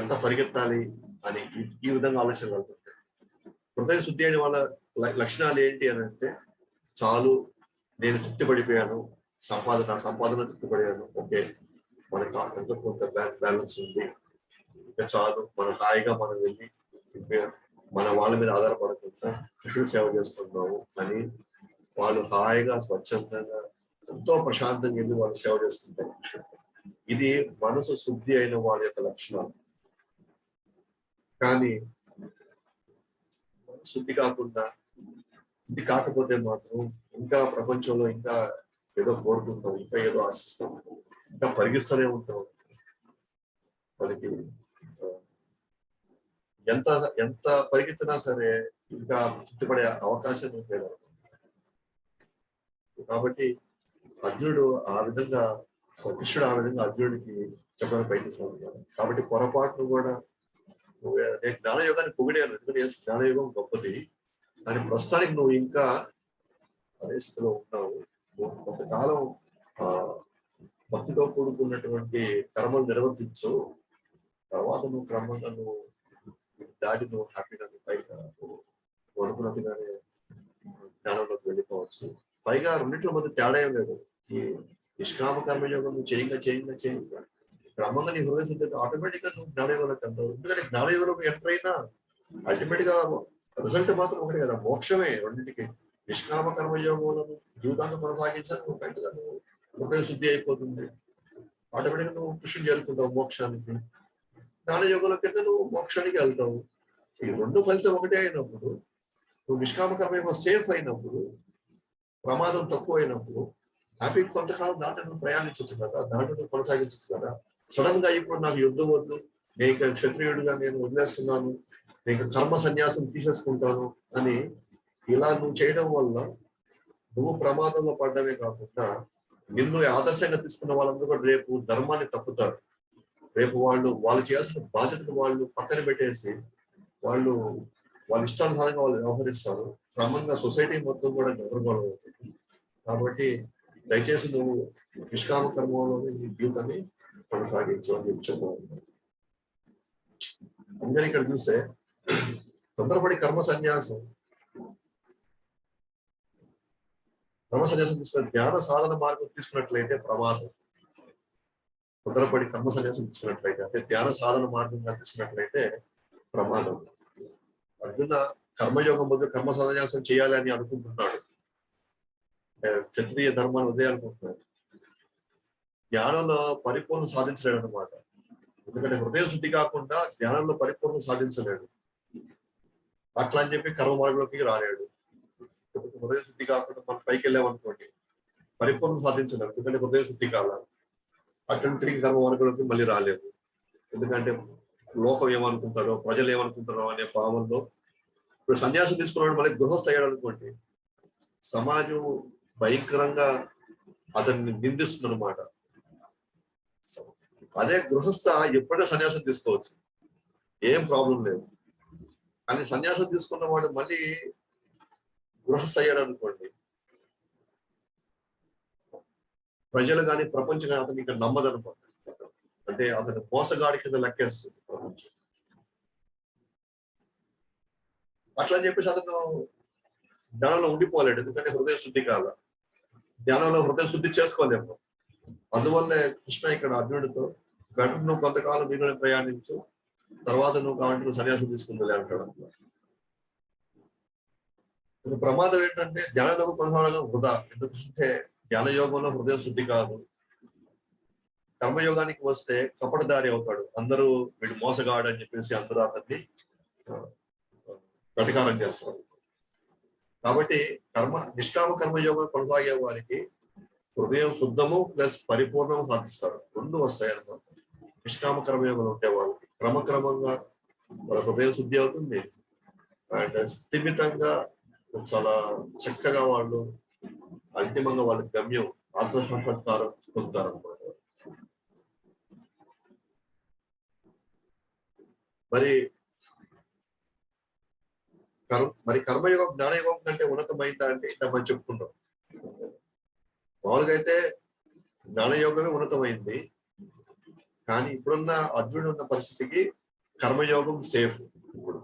ఎంత పరిగెత్తాలి అని ఈ విధంగా ఆలోచన కలుగుతుంది. హృదయ శుద్ధి అయిన వాళ్ళ లక్షణాలు ఏంటి అని అంటే, చాలు, నేను తృప్తి పడిపోయాను, సంపాదన తృప్తి పడిపోయాను, ఓకే, మనకి ఎంతో కొంత బ్యాలెన్స్ ఉంది, ఇంకా చాలు, మన హాయిగా మనం వెళ్ళి ఇంకా మన వాళ్ళ మీద ఆధారపడకుండా కృష్ణుడు సేవ చేసుకుంటున్నాము అని వాళ్ళు హాయిగా స్వచ్ఛందంగా ఎంతో ప్రశాంతంగా వెళ్ళి వాళ్ళు సేవ చేసుకుంటారు. ఇది మనసు శుద్ధి అయిన వాళ్ళ యొక్క లక్షణాలు. కానీ శుద్ధి కాకుండా, శుద్ధి కాకపోతే మాత్రం ఇంకా ప్రపంచంలో ఇంకా ఏదో కోరుకుంటాం, ఇంకా ఏదో ఆశిస్తాం, ఇంకా పరిగిస్తూనే ఉంటాం. మనకి ఎంత ఎంత పరిగెత్తినా సరే ఇంకా తృప్తిపడే అవకాశం లేదు. కాబట్టి అర్జునుడు ఆ విధంగా, కృష్ణుడు ఆ విధంగా అర్జునుడికి చెప్పడానికి ప్రయత్నిస్తున్నాడు. కాబట్టి పొరపాటును కూడా నేను జ్ఞానయోగాన్ని పొగిడాను, ఎందుకంటే జ్ఞానయోగం గొప్పది, కానీ ప్రస్తుతానికి నువ్వు ఇంకా అదే స్థితిలో ఉన్నావు. కొంతకాలం భక్తితో కూడుకున్నటువంటి కర్మలు నిర్వర్తించు, తర్వాత నువ్వు క్రమంగా నువ్వు దాటి నువ్వు హ్యాపీగా పైగా అనుకున్నట్టుగానే జ్ఞానంలోకి వెళ్ళిపోవచ్చు. పైగా రెండింటిలో మధ్య తేడా ఏం లేదు. ఈ నిష్కామ కర్మయోగం నువ్వు చేయంగా క్రమంగా నీ హృదయ శుద్ధి ఆటోమేటిక్ గా నువ్వు జ్ఞానయోగంలోకి వెళ్తావు. ఎందుకంటే జ్ఞానయోగంలో ఎంటర్ అయినా అల్టిమేట్ గా రిజల్ట్ మాత్రం ఒకటి కదా, మోక్షమే. రెండింటికి నిష్కామ కర్మయోగంలో జీవితాన్ని కొనసాగించాలి, నువ్వు వెంటనే నువ్వు హృదయ శుద్ధి అయిపోతుంది, ఆటోమేటిక్ నువ్వు కృష్ణుని చేరుకుంటావు మోక్షానికి. జ్ఞానయోగంలోకి వెళ్తే నువ్వు మోక్షానికి వెళ్తావు. ఈ రెండు ఫలితం ఒకటే అయినప్పుడు, నువ్వు నిష్కామ కర్మయోగం సేఫ్ అయినప్పుడు, ప్రమాదం తక్కువ అయినప్పుడు హ్యాపీ కొంతకాలం దాంట్లో ప్రయాణించవచ్చు కదా, దాంట్లో కొనసాగించవచ్చు కదా. సడన్ గా ఇప్పుడు నాకు యుద్ధం వద్దు, నేను ఇక క్షత్రియుడిగా నేను వదిలేస్తున్నాను, నేను కర్మ సన్యాసం తీసేసుకుంటాను అని ఇలా నువ్వు చేయడం వల్ల నువ్వు ప్రమాదంలో పడ్డమే కాకుండా నిన్ను ఆదర్శంగా తీసుకున్న వాళ్ళందరూ కూడా రేపు ధర్మాన్ని తప్పుతారు. రేపు వాళ్ళు చేయాల్సిన బాధ్యతను వాళ్ళు పక్కన పెట్టేసి వాళ్ళు వాళ్ళ ఇష్టానుసారంగా వాళ్ళు వ్యవహరిస్తారు. క్రమంగా సొసైటీ మొత్తం కూడా గందరగోళం అవుతుంది. కాబట్టి దయచేసి నువ్వు నిష్కామ కర్మంలోని నీ జీవితాన్ని కొనసాగించు అని చెప్పాలి. అందుకని ఇక్కడ చూస్తే తొందరపడి కర్మ సన్యాసం తీసుకున్న జ్ఞాన సాధన మార్గం తీసుకున్నట్లయితే ప్రమాదం. తొందరపడి కర్మ సన్యాసం తీసుకున్నట్లయితే, అంటే ధ్యాన సాధన మార్గంగా తీసుకున్నట్లయితే ప్రమాదం. అర్జున కర్మయోగం బదులు కర్మ సన్యాసం చేయాలని అనుకుంటున్నాడు, క్షత్రియ ధర్మాన్ని వదిలేయాలనుకుంటున్నాడు. జ్ఞానంలో పరిపూర్ణ సాధించలేడు అనమాట. ఎందుకంటే హృదయ శుద్ధి కాకుండా జ్ఞానంలో పరిపూర్ణ సాధించలేడు. అట్లా అని చెప్పి కర్మ మార్గంలోకి రాలేడు. హృదయ శుద్ధి కాకుండా మనం పైకి వెళ్ళామనుకోండి, పరిపూర్ణ సాధించలేము. ఎందుకంటే హృదయ శుద్ధి కావాలి. అటు తిరిగి కర్మ మార్గంలోకి మళ్ళీ రాలేదు. ఎందుకంటే లోకం ఏమనుకుంటారో, ప్రజలు ఏమనుకుంటారో అనే భావంలో. ఇప్పుడు సన్యాసం తీసుకున్నాడు మళ్ళీ గృహస్థ అయ్యాడు అనుకోండి, సమాజం భయంకరంగా అతన్ని నిందిస్తుంది అనమాట. అదే గృహస్థ ఎప్పుడైనా సన్యాసం తీసుకోవచ్చు, ఏం ప్రాబ్లం లేదు. కానీ సన్యాసం తీసుకున్న వాడు మళ్ళీ గృహస్థ అయ్యాడు అనుకోండి, ప్రజలు కానీ ప్రపంచం కానీ అతను ఇక్కడ నమ్మదు అనమాట. అంటే అతను మోసగాడి కింద లెక్కేస్తుంది ప్రపంచం. అట్లా అని చెప్పేసి అతను జ్ఞానంలో ఉండిపోలేడు, ఎందుకంటే హృదయ శుద్ధి కాల. జ్ఞానంలో హృదయ శుద్ధి చేసుకోలేము. అందువల్లే కృష్ణ ఇక్కడ అర్జునుడితో బెటర్ నువ్వు కొంతకాలం దీనిలో ప్రయాణించు, తర్వాత నువ్వు కావాలంటే నువ్వు సన్యాసం తీసుకుందిలే అంటాడు. ప్రమాదం ఏంటంటే ధ్యానంలో కొనసాగడం వృధా. ఎందుకంటే ధ్యానయోగంలో హృదయ శుద్ధి కాదు. కర్మయోగానికి వస్తే కపటదారి అవుతాడు. అందరూ వీడు మోసగాడు అని చెప్పేసి అందరూ అతన్ని ప్రతికారం చేస్తారు. కాబట్టి నిష్కామ కర్మయోగం కొనసాగే వారికి హృదయం శుద్ధము ప్లస్ పరిపూర్ణము సాధిస్తారు, రెండు వస్తాయి అన్నమాట. నిష్కామ కర్మయోగంలో ఉంటే వాళ్ళకి క్రమక్రమంగా వాళ్ళ హృదయం శుద్ధి అవుతుంది, అండ్ స్థిమితంగా చాలా చక్కగా వాళ్ళు అంతిమంగా వాళ్ళ గమ్యం ఆత్మసాక్షాత్కారం పొందుతారు అన్నమాట. మరి కర్మయోగం జ్ఞానయోగం కంటే ఉన్నతమైందా అంటే ఇంత మనం చెప్పుకున్నాం. మామూలుగా అయితే జ్ఞానయోగమే ఉన్నతమైంది, కానీ ఇప్పుడున్న అర్జునుడు ఉన్న పరిస్థితికి కర్మయోగం సేఫ్. ఇప్పుడు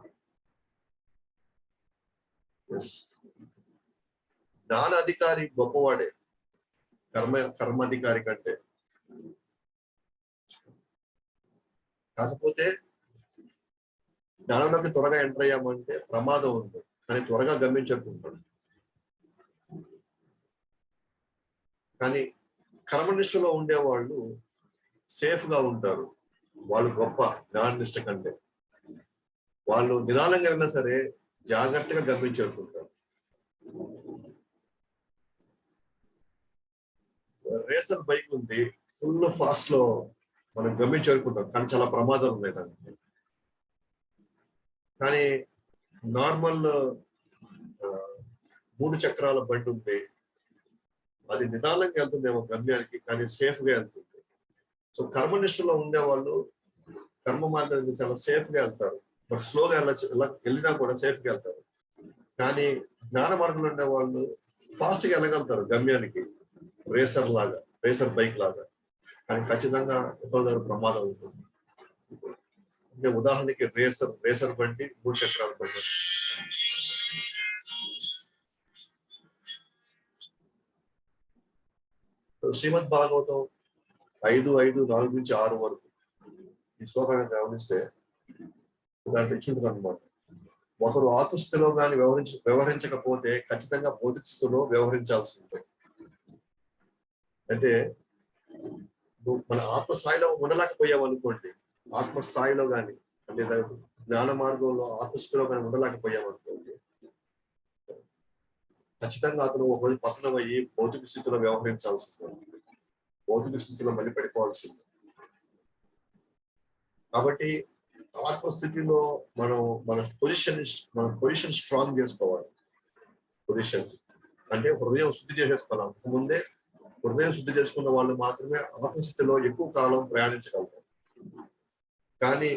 జ్ఞాన అధికారి గొప్పవాడే కర్మాధికారి కంటే. కాకపోతే జ్ఞానంలోకి త్వరగా ఎంటర్ అయ్యామంటే ప్రమాదం ఉంది, కానీ త్వరగా గమనించుకుంటాడు. కానీ కర్మనిష్టలో ఉండేవాళ్ళు సేఫ్ గా ఉంటారు. వాళ్ళు గొప్ప జ్ఞాననిష్ట కంటే. వాళ్ళు నిదానంగా అయినా సరే జాగ్రత్తగా గమనించుకుంటారు. రేసర్ బైక్ ఉంది, ఫుల్ ఫాస్ట్ లో మనం గమనించుకుంటాం, కానీ చాలా ప్రమాదాలు ఉన్నాయి దానికి. కానీ నార్మల్ 3 చక్రాల బండి ఉంది, అది నిదానంగా వెళ్తుందేమో గమ్యానికి, కానీ సేఫ్ గా వెళ్తుంది. సో కర్మనిష్టలో ఉండేవాళ్ళు కర్మ మార్గానికి చాలా సేఫ్ గా వెళ్తారు, బట్ స్లోగా వెళ్ళినా కూడా సేఫ్ గా వెళ్తారు. కానీ జ్ఞాన మార్గంలో ఉండే వాళ్ళు ఫాస్ట్ గా వెళ్ళగలుగుతారు గమ్యానికి, రేసర్ బైక్ లాగా, కానీ ఖచ్చితంగా ఎక్కడో ప్రమాదం ఉంటుంది. అంటే ఉదాహరణకి రేసర్ బండి 3 చక్రాల బండి. శ్రీమద్ భాగవతం 5:5-4-6 వరకు ఈ శ్లోకాన్ని గమనిస్తే దాంట్లో ఇచ్చింది అనమాట. ఒకరు ఆత్మస్థితిలో కానీ వ్యవహరించకపోతే ఖచ్చితంగా భౌతిక స్థితిలో వ్యవహరించాల్సిందే. అంటే మన ఆత్మస్థాయిలో ఉండలేకపోయాం అనుకోండి, ఆత్మస్థాయిలో కానీ అంటే జ్ఞాన మార్గంలో ఆత్మస్థితిలో కానీ ఉండలేకపోయాం అనుకోండి, ఖచ్చితంగా అతను ఒకరోజు పతనం అయ్యి భౌతిక స్థితిలో వ్యవహరించాల్సిందే, భౌతిక స్థితిలో మళ్ళీ పడిపోవాల్సిందే. కాబట్టి ఆత్మస్థితిలో మన పొజిషన్ స్ట్రాంగ్ చేసుకోవాలి. పొజిషన్ అంటే హృదయం శుద్ధి చేసేసుకోవాలి. అంతకుముందే హృదయం శుద్ధి చేసుకున్న వాళ్ళు మాత్రమే ఆత్మస్థితిలో ఎక్కువ కాలం ప్రయాణించగలరు. కానీ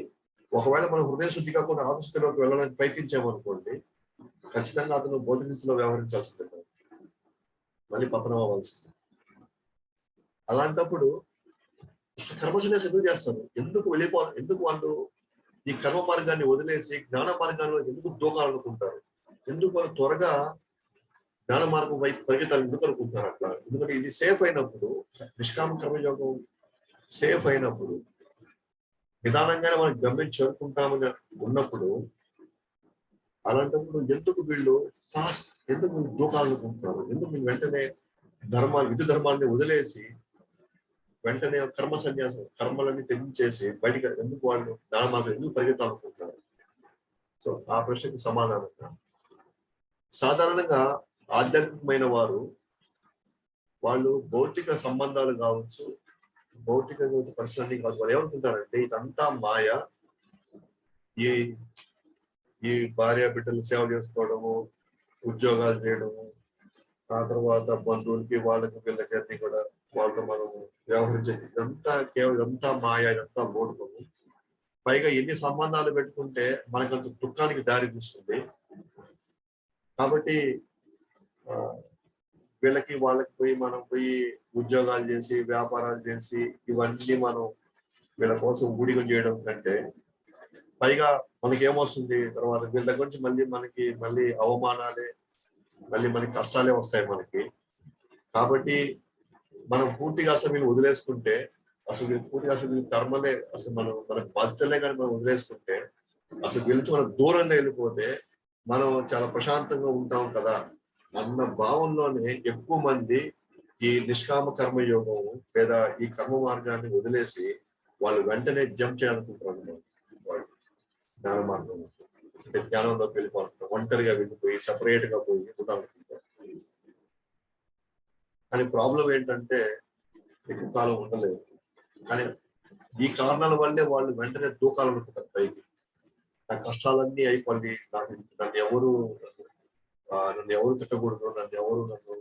ఒకవేళ మనం హృదయ శుద్ధి కాకుండా ఆత్మస్థితిలోకి వెళ్ళడానికి ప్రయత్నించామనుకోండి, ఖచ్చితంగా అతను భౌతిక స్థితిలో వ్యవహరించాల్సిందే, మళ్ళీ పతనం అవ్వాల్సిందే. అలాంటప్పుడు కర్మసన్యాసం ఎందుకు చేస్తారు? ఎందుకు వాళ్ళు ఈ కర్మ మార్గాన్ని వదిలేసి జ్ఞాన మార్గాల్లో ఎందుకు దూకాలనుకుంటారు? ఎందుకు వాళ్ళు త్వరగా జ్ఞాన మార్గం వైపు పరిగెత్తాలి ఎందుకు అనుకుంటారు అట్లా? ఎందుకంటే ఇది సేఫ్ అయినప్పుడు, నిష్కామ కర్మయోగం సేఫ్ అయినప్పుడు, నిదానంగానే మనం గమ్యం చేరుకుంటామని ఉన్నప్పుడు, అలాంటప్పుడు ఎందుకు వీళ్ళు ఎందుకు దూకాలనుకుంటున్నారు? ఎందుకు వెంటనే విధి ధర్మాన్ని వదిలేసి వెంటనే కర్మ సన్యాసం, కర్మలన్నీ తెగించేసి బయటికి ఎందుకు వాళ్ళు జ్ఞాన మార్గం ఎందుకు పరిగెత్తాలనుకుంటున్నారు? సో ఆ ప్రశ్నకి సమాధానంగా, సాధారణంగా ఆధ్యాత్మికమైన వాళ్ళు భౌతిక సంబంధాలు కావచ్చు, భౌతిక పరిస్థితులన్నీ కావచ్చు, వాళ్ళు ఏమనుకుంటారంటే ఇదంతా మాయ, ఈ భార్య బిడ్డలు సేవ చేసుకోవడము, ఉద్యోగాలు చేయడము, ఆ తర్వాత బంధువులకి వీళ్ళకి అన్ని కూడా వాళ్ళతో మనం వ్యవహరించేది, ఇదంతా మాయ, ఇదంతా మూఢము. పైగా ఎన్ని సంబంధాలు పెట్టుకుంటే మనకంత దుఃఖానికి దారి తీస్తుంది. కాబట్టి వాళ్ళకి మనం పోయి ఉద్యోగాలు చేసి, వ్యాపారాలు చేసి, ఇవన్నీ మనం వీళ్ళ కోసం ఊడిగం చేయడం కంటే, పైగా మనకి ఏమొస్తుంది తర్వాత వీళ్ళ దగ్గర నుంచి మళ్ళీ అవమానాలే, మళ్ళీ మనకి కష్టాలే వస్తాయి మనకి. కాబట్టి మనం పూర్తిగా అసలు వీళ్ళు వదిలేసుకుంటే, అసలు కర్మలే, అసలు మనకు బాధ్యతలే కానీ మనం వదిలేసుకుంటే, అసలు వీళ్ళకి మనం దూరంగా వెళ్ళిపోతే మనం చాలా ప్రశాంతంగా ఉంటాం కదా అన్న భావంలోనే ఎక్కువ మంది ఈ నిష్కామ కర్మయోగం లేదా ఈ కర్మ మార్గాన్ని వదిలేసి వాళ్ళు వెంటనే జంప్ చేయాలనుకుంటారు. వాళ్ళు జ్ఞాన మార్గం అంటే జ్ఞానంలోకి వెళ్ళిపోతున్నారు, ఒంటరిగా వెళ్ళిపోయి సపరేట్ గా పోయి ఉంటారనుకుంటారు. కానీ ప్రాబ్లం ఏంటంటే ఎక్కువ కాలం ఉండలేదు. కానీ ఈ కారణాల వల్లే వాళ్ళు వెంటనే దూకాలనుకుంటారు పైకి. నా కష్టాలన్నీ అయిపోయి నన్ను ఎవరు తిట్టకూడదు, నన్ను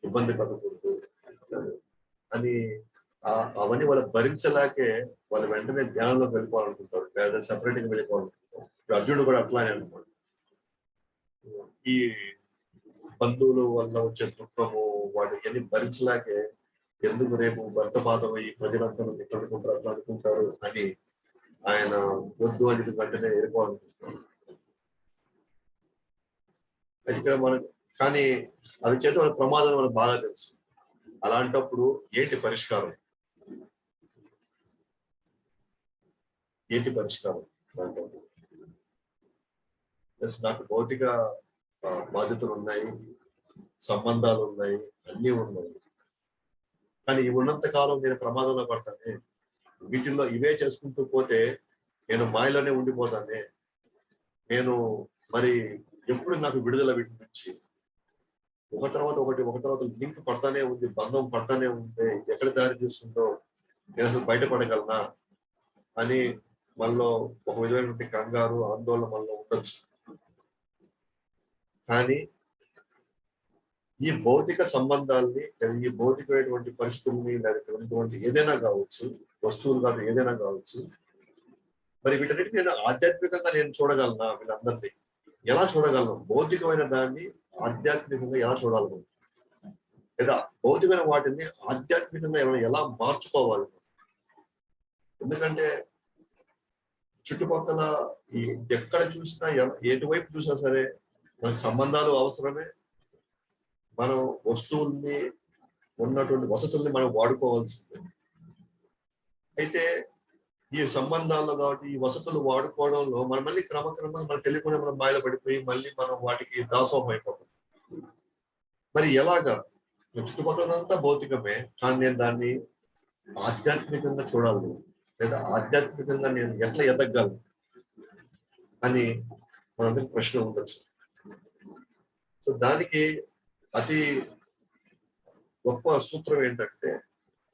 ఇబ్బంది పడకూడదు అని అవన్నీ వాళ్ళు భరించలేకే వాళ్ళు వెంటనే ధ్యానంలోకి వెళ్ళిపోవాలనుకుంటారు, లేదా సెపరేట్ గా వెళ్ళిపోవాలనుకుంటారు. అర్జునుడు కూడా అట్లానే అనుకోండి. ఈ బంధువుల వల్ల వచ్చే దుఃఖము వాటికి ఎన్ని భరించలేకే ఎందుకు రేపు భర్త బాధం ఈ ప్రజలంతా ఎట్లనుకుంటారు అట్లా అనుకుంటారు అని ఆయన వద్దు అని వెంటనే వెళ్ళిపోవాలనుకుంటారు. అది ఇక్కడ మనకు, కానీ అది చేసే వాళ్ళ ప్రమాదం మనకు బాగా తెలుసు. అలాంటప్పుడు ఏంటి పరిష్కారం? ప్లస్ నాకు భౌతిక బాధ్యతలు ఉన్నాయి, సంబంధాలు ఉన్నాయి, అన్నీ ఉన్నాయి. కానీ ఇవి ఉన్నంత కాలం నేను ప్రమాదంలో పడతానే, వీటిల్లో ఇవే చేసుకుంటూ పోతే నేను మాయలోనే ఉండిపోతానే. నేను మరి ఎప్పుడు నాకు విడుదల వీటి నుంచి? ఒక తర్వాత ఒకటి, ఒక తర్వాత లింక్ పడతానే ఉంది, బంధం పడతానే ఉంది. ఎక్కడ దారి తీస్తుందో నేను అసలు బయటపడగలనా అని మనలో ఒక విధమైనటువంటి కంగారు, ఆందోళన మనలో ఉండొచ్చు. కానీ ఈ భౌతిక సంబంధాలని, ఈ భౌతికమైనటువంటి పరిస్థితుల్ని, లేకపోతే ఏదైనా కావచ్చు, వస్తువులు కాదు ఏదైనా కావచ్చు, మరి వీటన్నిటిని నేను ఆధ్యాత్మికంగా నేను చూడగలనా? వీళ్ళందరినీ ఎలా చూడగలను? భౌతికమైన దాన్ని ఆధ్యాత్మికంగా ఎలా చూడాలి? లేదా భౌతికమైన వాటిని ఆధ్యాత్మికంగా ఎలా మార్చుకోవాలి? ఎందుకంటే చుట్టుపక్కల ఎక్కడ చూసినా, ఎటువైపు చూసినా సరే మనకు సంబంధాలు అవసరమే. మనం వస్తువుల్ని, ఉన్నటువంటి వసతుల్ని మనం వాడుకోవాల్సిందే. అయితే ఈ సంబంధాల్లో కాబట్టి ఈ వసతులు వాడుకోవడంలో మనం మళ్ళీ క్రమక్రమంగా మనకు తెలియకుండా మనం మాయలో పడిపోయి మళ్ళీ మనం వాటికి దాసోహం అయిపోతాం. మరి ఎలాగా? చుట్టుపక్కలంతా భౌతికమే, కానీ నేను దాన్ని ఆధ్యాత్మికంగా చూడాలి, లేదా ఆధ్యాత్మికంగా నేను ఎట్లా ఎదగలను అని మనందరికి ప్రశ్న ఉండొచ్చు. సో దానికి అతి గొప్ప సూత్రం ఏంటంటే,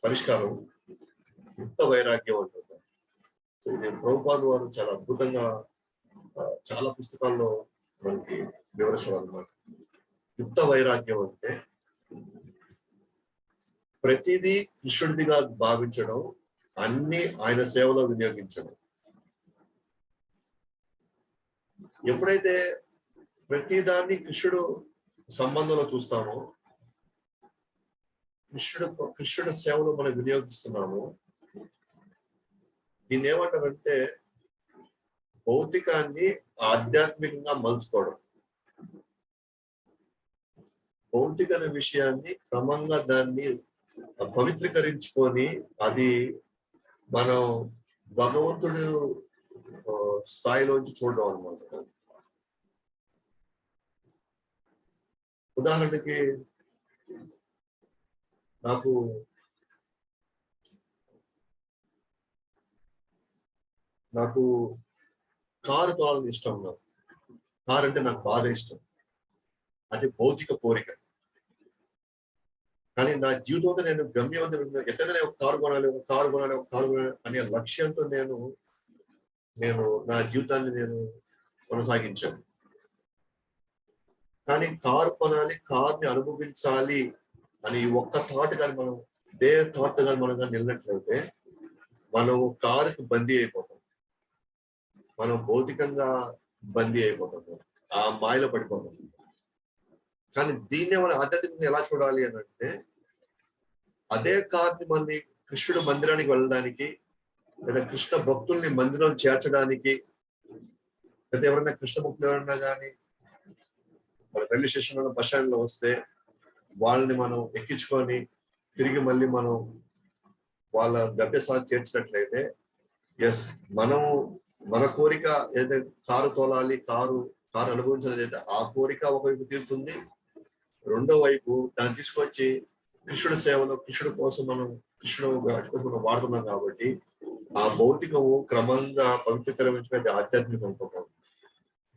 పరిష్కారం యుక్త వైరాగ్యం అంటారు. సో ఇది ప్రభుపాద వారు చాలా అద్భుతంగా చాలా పుస్తకాల్లో మనకి వివరిస్తారు అన్నమాట. యుక్త వైరాగ్యం అంటే ప్రతిదీ కృష్ణుడిదిగా భావించడం, అన్ని ఆయన సేవలో వినియోగించడం. ఎప్పుడైతే ప్రతిదాన్ని కృష్ణుడు సంబంధంలో చూస్తామో, కృష్ణుడు సేవలో మనం వినియోగిస్తున్నాము, దీన్ని ఏమంటారంటే భౌతికాన్ని ఆధ్యాత్మికంగా మలుచుకోవడం. భౌతిక విషయాన్ని క్రమంగా దాన్ని పవిత్రీకరించుకొని అది మనం భగవంతుడు స్థాయిలోంచి చూడడం అన్నమాట. ఉదాహరణకి నాకు కారు తోలాలని ఇష్టం. నాకు కారు అంటే నాకు బాగా ఇష్టం. అది భౌతిక కోరిక. కానీ నా జీవితంలో నేను గమ్యవంతం ఎట్లనే ఒక కారు కొనాలి అనే లక్ష్యంతో నేను నా జీవితాన్ని నేను కొనసాగించాను. కానీ కారు కొనాలి, కార్ని అనుభవించాలి అని ఒక్క థాట్ కానీ మనం థాట్ కానీ మనం కానీ వెళ్ళినట్లయితే మనం కారుకి బందీ అయిపోతాం. మనం భౌతికంగా బందీ అయిపోతాం, ఆ మాయలో పడిపోతాం. కానీ దీన్నే మనం ఆధ్యాత్మికంగా ఎలా చూడాలి అని అంటే, అదే కార్ని మళ్ళీ కృష్ణుడు మందిరానికి వెళ్ళడానికి, లేదా కృష్ణ భక్తుల్ని మందిరం చేర్చడానికి, లేదా ఎవరైనా కృష్ణ భక్తులు ఎవరైనా కానీ మన రైల్వే స్టేషన్ లో, బస్ స్టాండ్ లో వస్తే వాళ్ళని మనం ఎక్కించుకొని తిరిగి మళ్ళీ మనం వాళ్ళ గమ్యస్థానం చేర్చినట్లయితే, ఎస్ మన కోరిక ఏదైతే కారు తోలాలి, కారు అనుభవించాలి అయితే ఆ కోరిక ఒకవైపు తీరుతుంది. రెండో వైపు దాన్ని తీసుకొచ్చి కృష్ణుడి సేవలో, కృష్ణుడి కోసం మనం వాడుతున్నాం కాబట్టి ఆ భౌతికము క్రమంగా పవిత్రీకరించుకుంటే ఆధ్యాత్మికం అనుకుంటాం.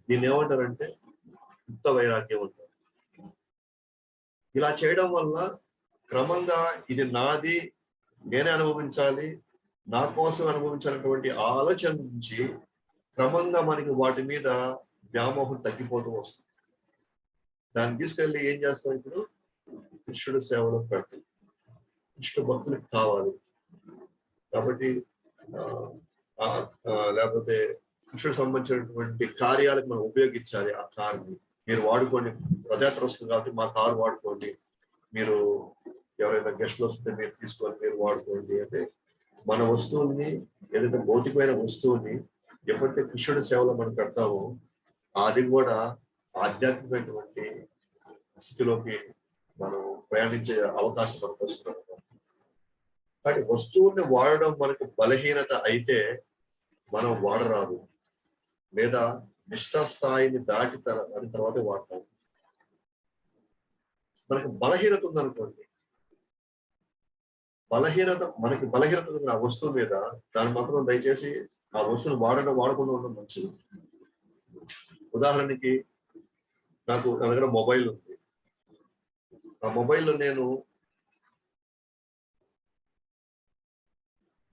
దీన్ని ఏమంటారంటే యుక్త వైరాగ్యం అంటారు. ఇలా చేయడం వల్ల క్రమంగా ఇది నాది, నేనే అనుభవించాలి, నా కోసం అనుభవించాలన్నటువంటి ఆలోచన నుంచి క్రమంగా మనకి వాటి మీద వ్యామోహం తగ్గిపోతూ వస్తుంది. దాన్ని తీసుకెళ్ళి ఏం చేస్తాం? ఇప్పుడు కృష్ణుడి సేవలో పెడతాం. కృష్ణ భక్తులకు కావాలి కాబట్టి లేకపోతే కృష్ణుడికి సంబంధించినటువంటి కార్యాలకు మనం ఉపయోగించాలి. ఆ కార్ని మీరు వాడుకోండి, రథయాత్ర వస్తుంది కాబట్టి మా కారు వాడుకోండి, మీరు ఎవరైనా గెస్ట్లు వస్తే మీరు తీసుకొని మీరు వాడుకోండి అంటే, మన వస్తువుల్ని, ఏదైతే భౌతికమైన వస్తువుని ఎప్పుడైతే కృష్ణుడి సేవలో మనం పెడతామో అది కూడా ఆధ్యాత్మికమైనటువంటి స్థితిలోకి మనం ప్రయాణించే అవకాశం మనకు వస్తుంది. కానీ వస్తువుల్ని వాడడం మనకు బలహీనత అయితే మనం వాడరాదు, లేదా నిష్ఠా స్థాయిని దాటి తర్వాత వాడతాం. మనకి బలహీనత ఉందనుకోండి, మనకి బలహీనత ఉంది ఆ వస్తువు మీద, దాని మాత్రం దయచేసి ఆ వస్తువును వాడకుండా ఉండడం మంచిది. ఉదాహరణకి నా దగ్గర మొబైల్ ఉంది. ఆ మొబైల్లో నేను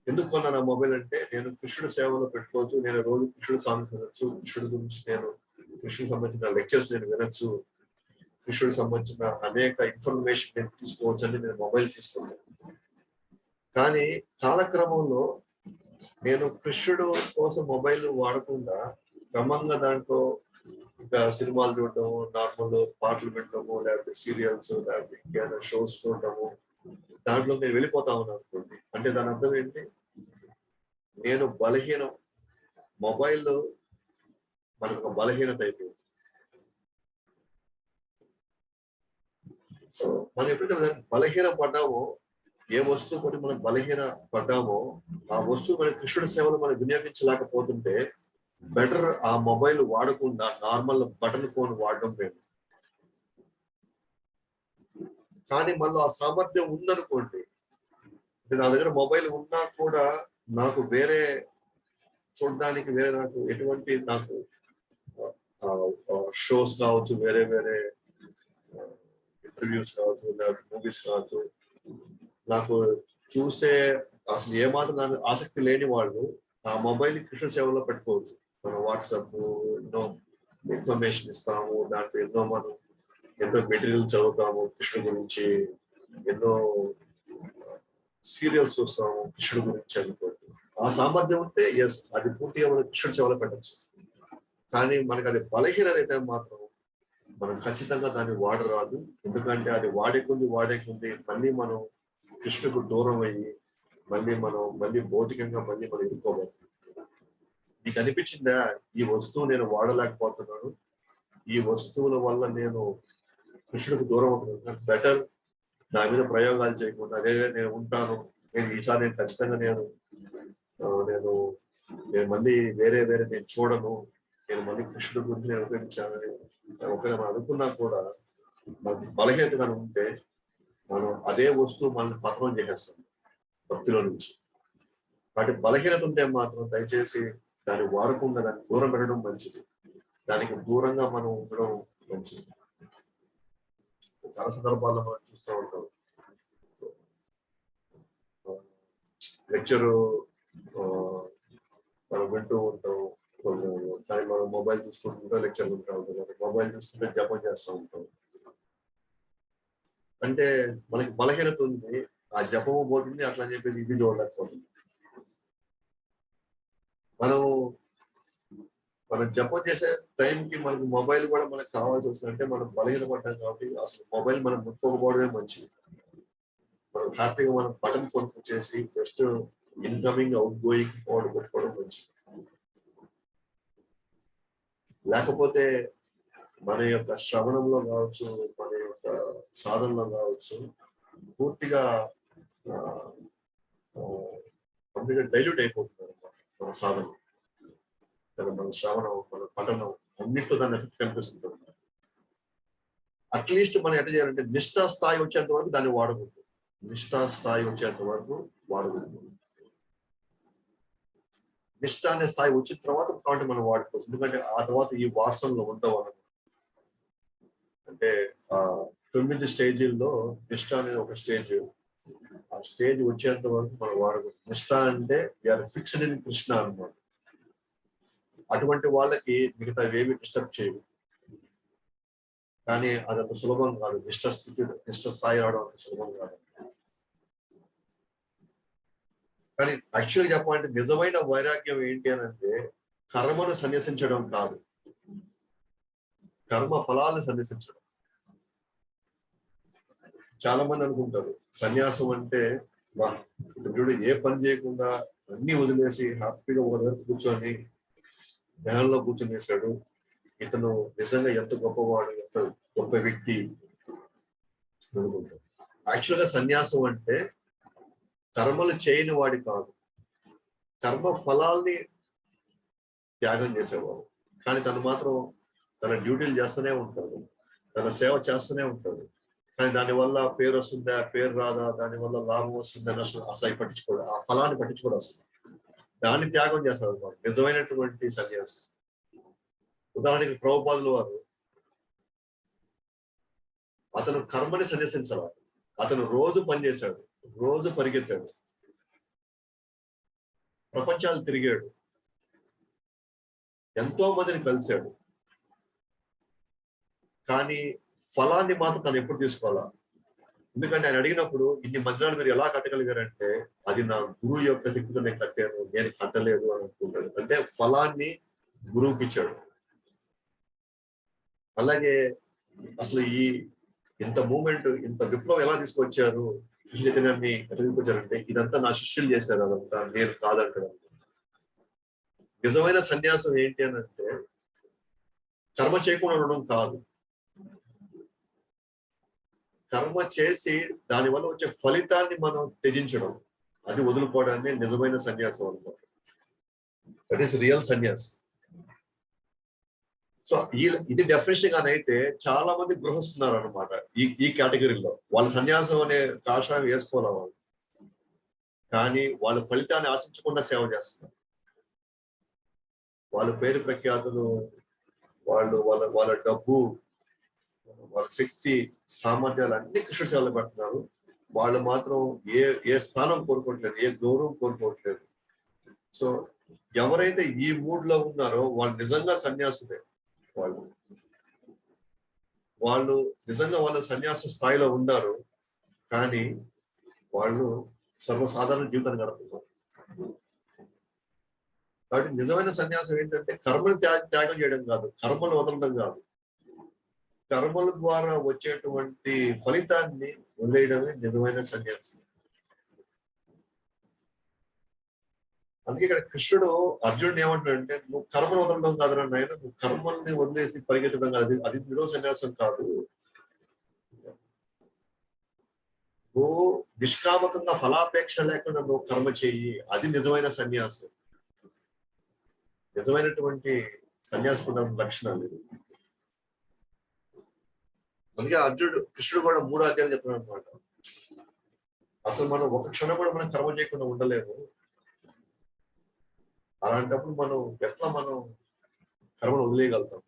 ఎందుకు కొన్నాను ఆ మొబైల్ అంటే, నేను కృష్ణుడి సేవలో పెట్టుకోవచ్చు, నేను రోజు కృష్ణుడి సాంగ్స్ వినొచ్చు, కృష్ణుడి గురించి కృష్ణుడికి సంబంధించిన లెక్చర్స్ నేను వినొచ్చు, కృష్ణుడికి సంబంధించిన అనేక ఇన్ఫర్మేషన్ నేను తీసుకోవచ్చు అని నేను మొబైల్ తీసుకున్నాను. కానీ కాలక్రమంలో నేను కృష్ణుడు కోసం మొబైల్ వాడకుండా క్రమంగా దాంట్లో ఇంకా సినిమాలు చూడటము, నార్మల్ పాటలు వినడము, లేకపోతే సీరియల్స్, లేకపోతే ఇంకేమైనా షోస్ చూడటము, దాంట్లో నేను వెళ్ళిపోతా ఉన్నాను అనుకోండి. అంటే దాని అర్థం ఏంటి, నేను బలహీనం, మొబైల్ మనకు ఒక బలహీనత అయిపోయింది. సో మనం ఎప్పుడైతే బలహీన పడ్డామో, ఏ వస్తువు కొని మనం బలహీన పడ్డామో, ఆ వస్తువు మన కృష్ణుడి సేవలు మనం వినియోగించలేకపోతుంటే బెటర్ ఆ మొబైల్ వాడకుండా నార్మల్ బటన్ ఫోన్ వాడడం లేదు. కానీ మళ్ళీ ఆ సామర్థ్యం ఉందనుకోండి, నా దగ్గర మొబైల్ ఉన్నా కూడా నాకు వేరే చూడడానికి నాకు ఎటువంటి షోస్ కావచ్చు, వేరే ఇంటర్వ్యూస్ కావచ్చు, మూవీస్ కావచ్చు, నాకు చూసే అసలు ఏమాత్రం నాకు ఆసక్తి లేని వాళ్ళు ఆ మొబైల్ కృష్ణ సేవలో పెట్టుకోవచ్చు. మన వాట్సాప్ ఎన్నో ఇన్ఫర్మేషన్ ఇస్తాము, దాంట్లో ఎన్నో మెటీరియల్ చదువుతాము కృష్ణుడి గురించి, ఎన్నో సీరియల్స్ చూస్తాము కృష్ణుడి గురించి అనుకోండి. ఆ సామర్థ్యం ఉంటే ఎస్, అది పూర్తిగా మనం కృష్ణుడి సేవలో పెట్టచ్చు. కానీ మనకు అది బలహీనత అయితే మాత్రం మనం ఖచ్చితంగా దాన్ని వాడరాదు. ఎందుకంటే అది వాడే కొద్ది మళ్ళీ మనం కృష్ణుకు దూరం అయ్యి మళ్ళీ భౌతికంగా మనం ఇరుక్కోవాలి. నీకు అనిపించిందా ఈ వస్తువు నేను వాడలేకపోతున్నాను, ఈ వస్తువుల వల్ల నేను కృష్ణుడికి దూరం అవుతున్నాను, బెటర్ నా మీద ప్రయోగాలు చేయకుండా అదే నేను ఉంటాను, ఈసారి నేను ఖచ్చితంగా నేను మళ్ళీ వేరే నేను చూడను, నేను మళ్ళీ కృష్ణుడి గురించి నేను ఉపయోగించాలని ఒకవేళ మనం అనుకున్నా కూడా మనకి బలహీనతగా ఉంటే మనం అదే వస్తువు మనల్ని పతనం చేసేస్తాం భక్తిలో నుంచి. వాటి బలహీనత ఉంటే మాత్రం దయచేసి దాన్ని వాడకుండా దాన్ని దూరం పెట్టడం మంచిది, దానికి దూరంగా మనం ఉండడం మంచిది. చాలా సందర్భాల్లో మనం చూస్తూ ఉంటాం, లెక్చరు మనం వింటూ ఉంటాం, కానీ మనం మొబైల్ చూసుకుంటుంటే లెక్చర్ వింటూ ఉంటాం, మొబైల్ చూసుకుంటే జపం చేస్తూ ఉంటాం. అంటే మనకి బలహీనత ఉంది, ఆ జపము పోతుంది, అట్లా అని చెప్పేసి ఇది చూడలేకపోతుంది. మనం జపం చేసే టైంకి మనకు మొబైల్ కూడా మనకు కావాల్సి వస్తుందంటే మనం బలహీన పడ్డాం కాబట్టి అసలు మొబైల్ మనం ముట్టుకోకపోవడమే మంచిది. మనం హ్యాపీగా మనం బటన్ ఫోన్ చేసి just incoming out going power పెట్టుకోవడం మంచిది. లేకపోతే మన యొక్క శ్రవణంలో కావచ్చు, మన యొక్క సాధనలో కావచ్చు, పూర్తిగా డైల్యూట్ అయిపోతుంది అనమాట మన సాధన, మన శ్రవణం, మన పఠనం అన్నింటితో దాని ఎఫెక్ట్ కనిపిస్తుంది. అట్లీస్ట్ మనం ఎట్లా చేయాలంటే నిష్ఠా స్థాయి వచ్చేంత వరకు దాన్ని వాడకూడదు, నిష్ఠా స్థాయి వచ్చేంత వరకు వాడకూడదు. నిష్ఠ అనే స్థాయి వచ్చిన తర్వాత కాబట్టి మనం వాడుకోవచ్చు, ఎందుకంటే ఆ తర్వాత ఈ వాసనలు ఉండవు అన్నమాట. అంటే 9 స్టేజీల్లో నిష్ఠ అనేది ఒక స్టేజ్, ఆ స్టేజ్ వచ్చేంత వరకు మనం వాడకూడదు. నిష్ఠ అంటే వీఆర్ ఫిక్స్డ్ ఇన్ కృష్ణ అన్నమాట. అటువంటి వాళ్ళకి మిగతా ఏమి డిస్టర్బ్ చేయవు. కానీ అదంత సులభం కాదు, నిష్ఠ స్థాయి రావడం అంత సులభం కాదు. కానీ యాక్చువల్గా చెప్పాలంటే నిజమైన వైరాగ్యం ఏంటి అని అంటే కర్మను సన్యసించడం కాదు, కర్మ ఫలాలను సన్యసించడం. చాలా మంది అనుకుంటారు సన్యాసం అంటే ఇప్పుడు ఏ పని చేయకుండా అన్ని వదిలేసి హ్యాపీగా ఒక దగ్గర కూర్చొని ధ్యానంలో కూర్చొని వేశాడు, ఇతను నిజంగా ఎంత గొప్పవాడు, ఎంత గొప్ప వ్యక్తి అనుకుంటాడు. యాక్చువల్గా సన్యాసం అంటే కర్మలు చేయని వాడి కాదు, కర్మ ఫలాల్ని త్యాగం చేసేవాడు. కానీ తను మాత్రం తన డ్యూటీలు చేస్తూనే ఉంటాడు, తన సేవ చేస్తూనే ఉంటాడు. కానీ దానివల్ల పేరు వస్తుందా, పేరు రాదా, దానివల్ల లాభం వస్తుందా, నష్టం అసలు పట్టించుకోడు, ఆ ఫలాన్ని పట్టించుకోడు అసలు. దాన్ని త్యాగం చేస్తాడు అనమాట నిజమైనటువంటి సన్యాసి. ఉదాహరణకి ప్రభుపాదుల వారు, అతను కర్మని సన్యసించాలి. అతను రోజు పనిచేశాడు, రోజు పరిగెత్తాడు, ప్రపంచాలు తిరిగాడు, ఎంతో మందిని కలిశాడు. కానీ ఫలాన్ని మాత్రం తను ఎప్పుడు తీసుకోవాలా? ఎందుకంటే ఆయన అడిగినప్పుడు ఇన్ని మందిరాలు మీరు ఎలా కట్టగలిగారంటే, అది నా గురువు యొక్క శక్తితో నేను కట్టాను, నేను కట్టలేదు అని అనుకుంటాడు. అంటే ఫలాన్ని గురువుకి ఇచ్చాడు. అలాగే అసలు ఇంత మూమెంట్, ఇంత విప్లవం ఎలా తీసుకొచ్చారు, కృష్ణ చైతన్యాన్ని ఎట్లా తీసుకొచ్చారంటే, ఇదంతా నా శిష్యులు చేశారు, అదంతా నేను కాదంటాడు. నిజమైన సన్యాసం ఏంటి అని అంటే, కర్మ చేయకుండా ఉండడం కాదు, కర్మ చేసి దానివల్ల వచ్చే ఫలితాన్ని మనం త్యజించడం, అది వదులుకోవడాన్ని నిజమైన సన్యాసం అనుకో. దట్ ఈస్ రియల్ సన్యాసం. సో ఇది డెఫినేషన్ గానైతే చాలా మంది గృహస్తున్నారు అనమాట ఈ కేటగిరీలో. వాళ్ళ సన్యాసం అనే కాషాయం వేసుకోవాలి వాళ్ళు, కానీ వాళ్ళ ఫలితాన్ని ఆశించకుండా సేవ చేస్తున్నారు. వాళ్ళ పేరు ప్రఖ్యాతులు, వాళ్ళ వాళ్ళ డబ్బు, వాళ్ళ శక్తి సామర్థ్యాలు అన్ని కృష్ణ సేవలు పెడుతున్నారు. వాళ్ళు మాత్రం ఏ స్థానం కోరుకోవట్లేదు, ఏ గౌరవం కోరుకోవట్లేదు. సో ఎవరైతే ఈ మూడ్ లో ఉన్నారో వాళ్ళు నిజంగా సన్యాసులే. వాళ్ళు నిజంగా వాళ్ళ సన్యాస స్థాయిలో ఉన్నారు, కానీ వాళ్ళు సర్వసాధారణ జీవితాన్ని గడుపుతున్నారు. కాబట్టి నిజమైన సన్యాసం ఏంటంటే కర్మను త్యాగం చేయడం కాదు, కర్మను వదలడం కాదు, కర్మల ద్వారా వచ్చేటువంటి ఫలితాన్ని వదిలేయడమే నిజమైన సన్యాసం. అందుకే ఇక్కడ కృష్ణుడు అర్జునుడు ఏమంటాడంటే, నువ్వు కర్మను వదలడం కాదురా నాయన, నువ్వు కర్మల్ని వదిలేసి పరిగెత్తడం కాదు, అది నిరో సన్యాసం కాదు. నువ్వు నిష్కామకంగా ఫలాపేక్ష లేకుండా నువ్వు కర్మ చెయ్యి, అది నిజమైన సన్యాసం. నిజమైనటువంటి సన్యాసకున్న లక్షణాలు ఇది. అందుకే కృష్ణుడు కూడా 3వ అధ్యాయం చెప్తున్నాడు అనమాట. అసలు మనం ఒక క్షణం కూడా మనం కర్మ చేయకుండా ఉండలేము. అలాంటప్పుడు మనం కర్మను వదిలేయగలుగుతాం,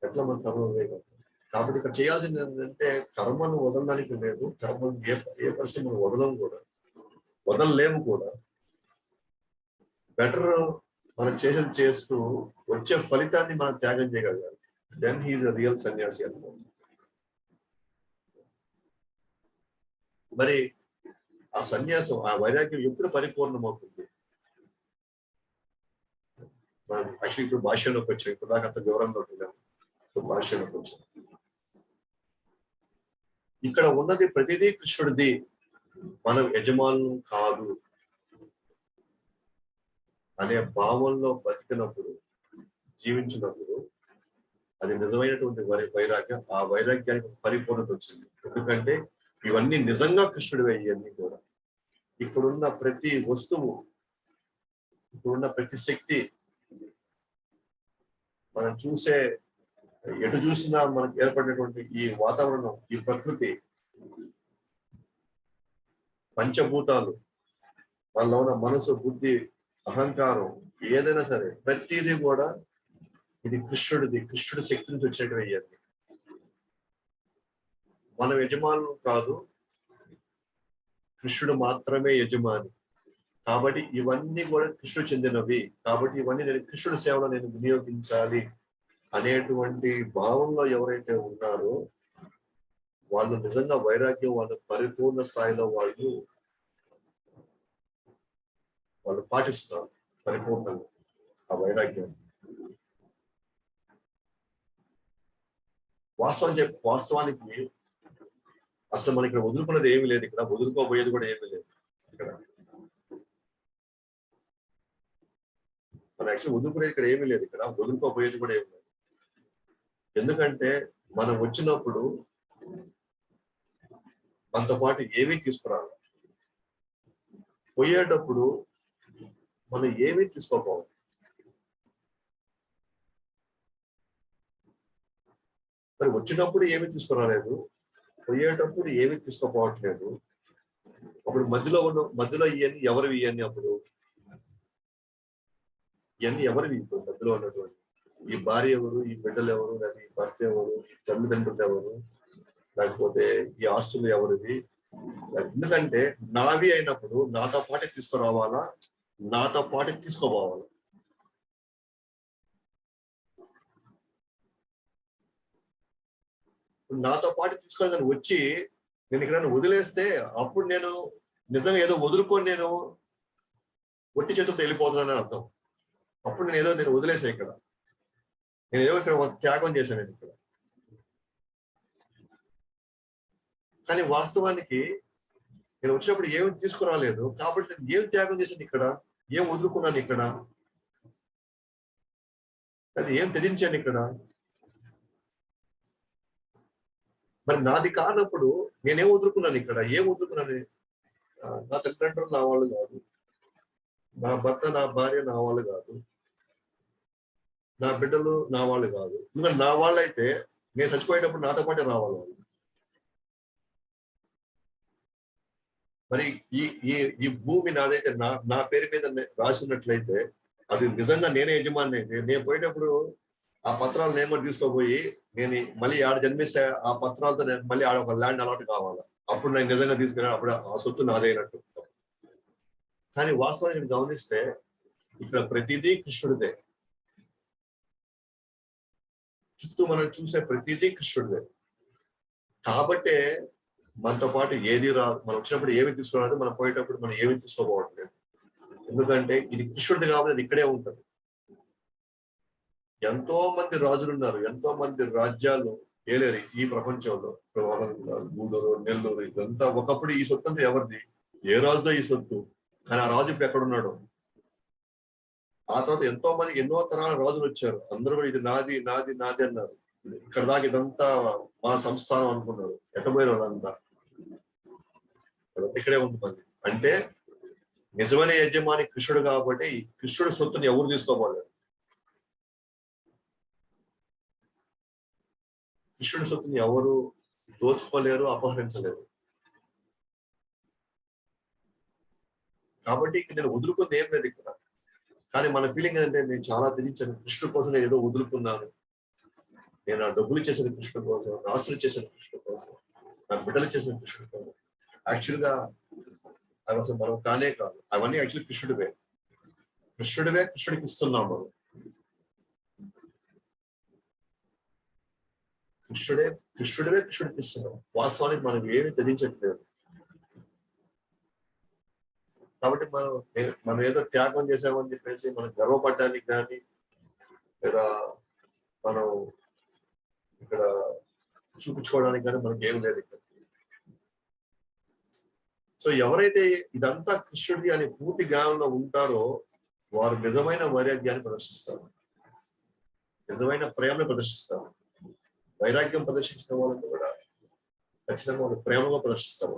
ఎట్లా మనం కర్మను వదిలేయగలుగుతాం? కాబట్టి ఇక్కడ చేయాల్సింది ఏంటంటే, కర్మను వదలడానికి లేదు, కర్మను ఏ పరిస్థితి మనం వదలలేము కూడా. బెటర్ మనం చేస్తూ వచ్చే ఫలితాన్ని మనం త్యాగం చేయగలగాలి. దెన్ హీఈస్ అ రియల్ సన్యాసి అనుకోండి. మరి ఆ సన్యాసం, ఆ వైరాగ్యం ఎప్పుడు పరిపూర్ణమవుతుంది? యాక్చువల్లీ ఇప్పుడు భాష్యంలోకి వచ్చాం, ఇప్పుడు దాకా అంత వివరంలో ఉంటున్నాం, ఇప్పుడు భాష్యంలోకి వచ్చాం. ఇక్కడ ఉన్నది ప్రతిదీ కృష్ణుడిది, మనం యజమానులు కాదు అనే భావంలో బతికినప్పుడు, జీవించినప్పుడు, అది నిజమైనటువంటి వైరాగ్యం. ఆ వైరాగ్యానికి పరిపూర్ణత వచ్చింది. ఎందుకంటే ఇవన్నీ నిజంగా కృష్ణుడివే. ఇవన్నీ కూడా ఇప్పుడున్న ప్రతి వస్తువు, ఇప్పుడున్న ప్రతి శక్తి, మనం ఎటు చూసినా మనకు ఏర్పడినటువంటి ఈ వాతావరణం, ఈ ప్రకృతి, పంచభూతాలు, వాళ్ళలో ఉన్న మనసు, బుద్ధి, అహంకారం, ఏదైనా సరే ప్రతిదీ కూడా ఇది కృష్ణుడి శక్తి నుంచి వచ్చేటివి అయ్యాలి. మనం యజమానులు కాదు, కృష్ణుడు మాత్రమే యజమాని. కాబట్టి ఇవన్నీ కూడా కృష్ణుడు చెందినవి, కాబట్టి ఇవన్నీ నేను కృష్ణుడి సేవలో నేను వినియోగించాలి అనేటువంటి భావంలో ఎవరైతే ఉన్నారో వాళ్ళు నిజంగా వైరాగ్యం, వాళ్ళ పరిపూర్ణ స్థాయిలో వాళ్ళు పాటిస్తారు పరిపూర్ణంగా ఆ వైరాగ్యం. వాస్తవానికి అసలు మనకి ఇక్కడ వదులుకున్నది ఏమీ లేదు, ఇక్కడ వదులుకోబోయేది కూడా ఏమీ లేదు. ఇక్కడ మన యాక్చువల్ వదులుకునేది ఇక్కడ ఏమీ లేదు, ఇక్కడ వదులుకోబోయేది కూడా ఏమీ లేదు. ఎందుకంటే మనం వచ్చినప్పుడు మనతో పాటు ఏమీ తీసుకురాలి, పోయేటప్పుడు మనం ఏమీ తీసుకోకపోవాలి. మరి వచ్చినప్పుడు ఏమీ తీసుకురాలేదు, పోయేటప్పుడు ఏమీ తీసుకోపోవట్లేదు. అప్పుడు మధ్యలో ఇవన్నీ ఎవరివి? ఇవన్నీ అప్పుడు ఇవన్నీ ఎవరివి? ఇప్పుడు మధ్యలో ఉన్నటువంటి ఈ భార్య ఎవరు, ఈ బిడ్డలు ఎవరు, లేదా ఈ భర్త ఎవరు, ఈ తల్లిదండ్రులు ఎవరు, లేకపోతే ఈ ఆస్తులు ఎవరివి? ఎందుకంటే నావి అయినప్పుడు నాతో పాటే తీసుకురావాలా, నాతో పాటే తీసుకోపోవాలా. నాతో పాటు తీసుకోవాలని వచ్చి నేను ఇక్కడ వదిలేస్తే అప్పుడు నేను నిజంగా ఏదో వదులుకొని నేను ఒట్టి చేతులతో వెళ్ళిపోతున్నానని అర్థం. అప్పుడు నేను వదిలేసాను ఇక్కడ, నేను ఏదో ఇక్కడ త్యాగం చేశాను నేను ఇక్కడ. కానీ వాస్తవానికి నేను వచ్చినప్పుడు ఏమి తీసుకురాలేదు, కాబట్టి నేను ఏం త్యాగం చేశాను ఇక్కడ, ఏం వదులుకున్నాను ఇక్కడ, అది ఏం త్యజించాను ఇక్కడ. మరి నాది కానప్పుడు నేనేం వదులుకున్నాను ఇక్కడ, ఏం వదులుకున్నాను? నా తల్లిదండ్రులు నా వాళ్ళు కాదు, నా భర్త నా భార్య నా వాళ్ళు కాదు, నా బిడ్డలు నా వాళ్ళు కాదు. ఎందుకంటే నా వాళ్ళు అయితే నేను చచ్చిపోయేటప్పుడు నాతో పాటే రావాలి వాళ్ళు. మరి ఈ ఈ ఈ భూమి నాదైతే నా పేరు మీద రాసి ఉన్నట్లయితే అది నిజంగా నేనే యజమాని. నేను పోయేటప్పుడు ఆ పత్రాలు నేను కూడా తీసుకోపోయి నేను మళ్ళీ ఆడ జన్మిస్తే ఆ పత్రాలతో నేను మళ్ళీ ఆడ ఒక ల్యాండ్ అలాట్ కావాలా, అప్పుడు నేను నిజంగా తీసుకుని అప్పుడు ఆ సొత్తు నాదైనట్టు. కానీ వాస్తవాన్ని నేను గమనిస్తే ఇక్కడ ప్రతిదీ కృష్ణుడిదే. చుట్టూ మనం చూసే ప్రతిదీ కృష్ణుడిదే. కాబట్టే మనతో పాటు ఏది రాదు, మనం వచ్చినప్పుడు ఏమి తీసుకురాదు, మనం పోయేటప్పుడు మనం ఏమి తీసుకోపోవట్లేదు. ఎందుకంటే ఇది కృష్ణుడిది కాబట్టి అది ఇక్కడే ఉంటుంది. ఎంతో మంది రాజులు ఉన్నారు, ఎంతో మంది రాజ్యాలు ఏలేరు ఈ ప్రపంచంలో. గూడూరు, నెల్లూరు, ఇదంతా ఒకప్పుడు ఈ సొత్తు అంతా ఎవరిది? ఏ రాజుదో ఈ సొత్తు. కానీ ఆ రాజు ఇప్పుడు ఎక్కడున్నాడు? ఆ తర్వాత ఎంతో మంది ఎన్నో తరాల రాజులు వచ్చారు, అందరూ కూడా ఇది నాది నాది నాది అన్నారు. ఇక్కడ దాకా ఇదంతా మా సంస్థానం అనుకున్నారు. ఎట్టబోయిన వాళ్ళంతా ఇక్కడే ఉంటుంది. అంటే నిజమైన యజమాని కృష్ణుడు కాబట్టి ఈ కృష్ణుడి సొత్తుని ఎవరు తీసుకోపోలేరు. కృష్ణుడి సొత్తుని ఎవరు దోచుకోలేరు, అపహరించలేరు. కాబట్టి ఇక్కడ నేను వదులుకుంది ఏం లేదు ఇక్కడ. కానీ మన ఫీలింగ్ ఏంటంటే నేను చాలా త్యజించాను, కృష్ణుడి కోసం నేను ఏదో వదులుకున్నాను, నేను ఆ డబ్బులు ఇచ్చేసాను కృష్ణుడి కోసం, ఆస్తులు ఇచ్చేసాను కృష్ణుడి కోసం, నా బిడ్డలు ఇచ్చేసాను కృష్ణుడి కోసం. యాక్చువల్గా అవి అసలు మనం కానే కాదు, అవన్నీ యాక్చువల్లీ కృష్ణుడివే కృష్ణుడికి ఇస్తున్నాం మనం. కృష్ణుడివే కృష్ణుడికి ఇస్తున్నాం. వాస్తవానికి మనం ఏమి త్యజించట్లేదు. కాబట్టి మనం ఏదో త్యాగం చేసామని చెప్పేసి మనం గర్వపడడానికి కానీ, లేదా మనం ఇక్కడ చూపించుకోవడానికి కానీ మనకి ఏం లేదు ఇక్కడ. సో ఎవరైతే ఇదంతా కృష్ణుడి అని పూర్తి జ్ఞానంలో ఉంటారో వారు నిజమైన వైరాగ్యాన్ని ప్రదర్శిస్తారు, నిజమైన ప్రేమను ప్రదర్శిస్తారు. వైరాగ్యం ప్రదర్శించిన వాళ్ళని కూడా ఖచ్చితంగా వాళ్ళు ప్రేమగా ప్రదర్శిస్తారు.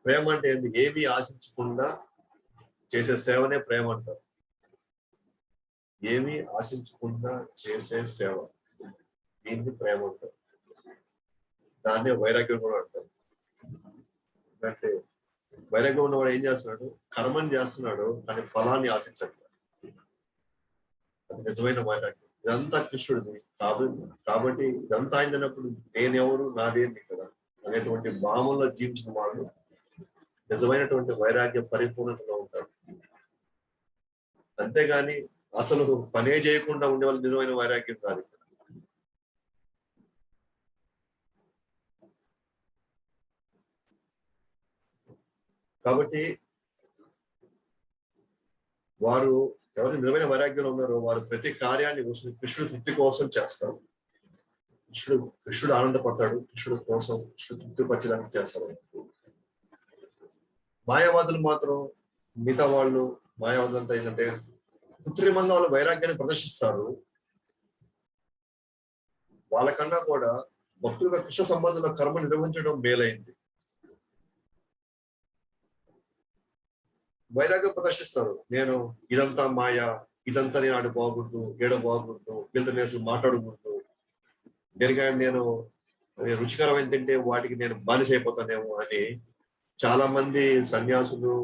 ప్రేమ అంటే ఏమీ ఆశించకుండా చేసే సేవనే ప్రేమ అంటారు. ఏమీ ఆశించకుండా చేసే సేవ, దీన్ని ప్రేమ అంటారు. దాన్నే వైరాగ్యం కూడా అంటారు. అంటే వైరాగ్యం ఉన్నవాడు ఏం చేస్తున్నాడు? కర్మని చేస్తున్నాడు, కానీ ఫలాన్ని ఆశించట్లేదు. అది నిజమైన వైరాగ్యం. ఇదంతా కృష్ణుడిది కాబట్టి ఇదంతా అయిందన్నప్పుడు నేనెవరు, నాదేంటి కదా అనేటువంటి భావంలో జీవించిన వాళ్ళు నిజమైనటువంటి వైరాగ్య పరిపూర్ణతలో ఉంటారు. అంతేగాని అసలు పనే చేయకుండా ఉండే వాళ్ళు నిజమైన వైరాగ్యం కాదు. కాబట్టి వారు ఎవరు నిజమైన వైరాగ్యంలో ఉన్నారో వారు ప్రతి కార్యాన్ని కృష్ణుడు తృప్తి కోసం చేస్తారు. కృష్ణుడు ఆనందపడతాడు, కృష్ణుడు కోసం కృష్ణుడు తృప్తిపరచడానికి చేస్తారు. మాయావాదులు మాత్రం, మిగతా వాళ్ళు మాయావాదులంతా ఏంటంటే కృత్రిమంగా వాళ్ళు వైరాగ్యాన్ని ప్రదర్శిస్తారు. వాళ్ళకన్నా కూడా భక్తులుగా కృష్ణ సంబంధంలో కర్మ నిర్వహించడం మేలైంది. వైరాగ్యం ప్రదర్శిస్తారు. నేను ఇదంతా మాయ, ఇదంతా నేను ఆడ బాగుంటూ ఏడ బాగుంటూ వీళ్ళతో నేను అసలు మాట్లాడకూడదు, దేనికైనా నేను రుచికరమైన తింటే వాటికి నేను బానిస అయిపోతానేమో అని చాలా మంది సన్యాసులు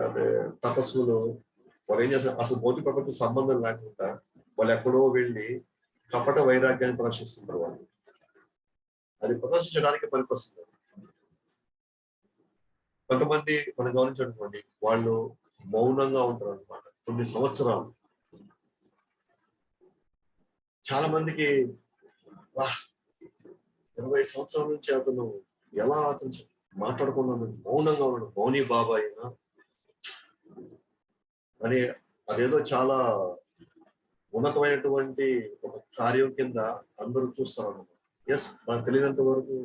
అదే తపస్సులు వాళ్ళు ఏం చేస్తారు, అసలు భౌతిక ప్రపంచ సంబంధం లేకుండా వాళ్ళు ఎక్కడో వెళ్ళి కపట వైరాగ్యాన్ని ప్రదర్శిస్తున్నారు. వాళ్ళు అది ప్రదర్శించడానికి పనికొస్తుంది. కొంతమంది మనం గమనించనుకోండి, వాళ్ళు మౌనంగా ఉంటారు అనమాట కొన్ని సంవత్సరాలు. చాలా మందికి వా 20 సంవత్సరాల నుంచి అతను ఎలా అతను మాట్లాడకుండా మౌనంగా ఉన్నాడు, మౌని బాబా అయినా అని అదేదో చాలా ఉన్నతమైనటువంటి ఒక కార్యం కింద అందరూ చూస్తారు అన్నమాట. ఎస్, మనకు తెలియనంత వరకు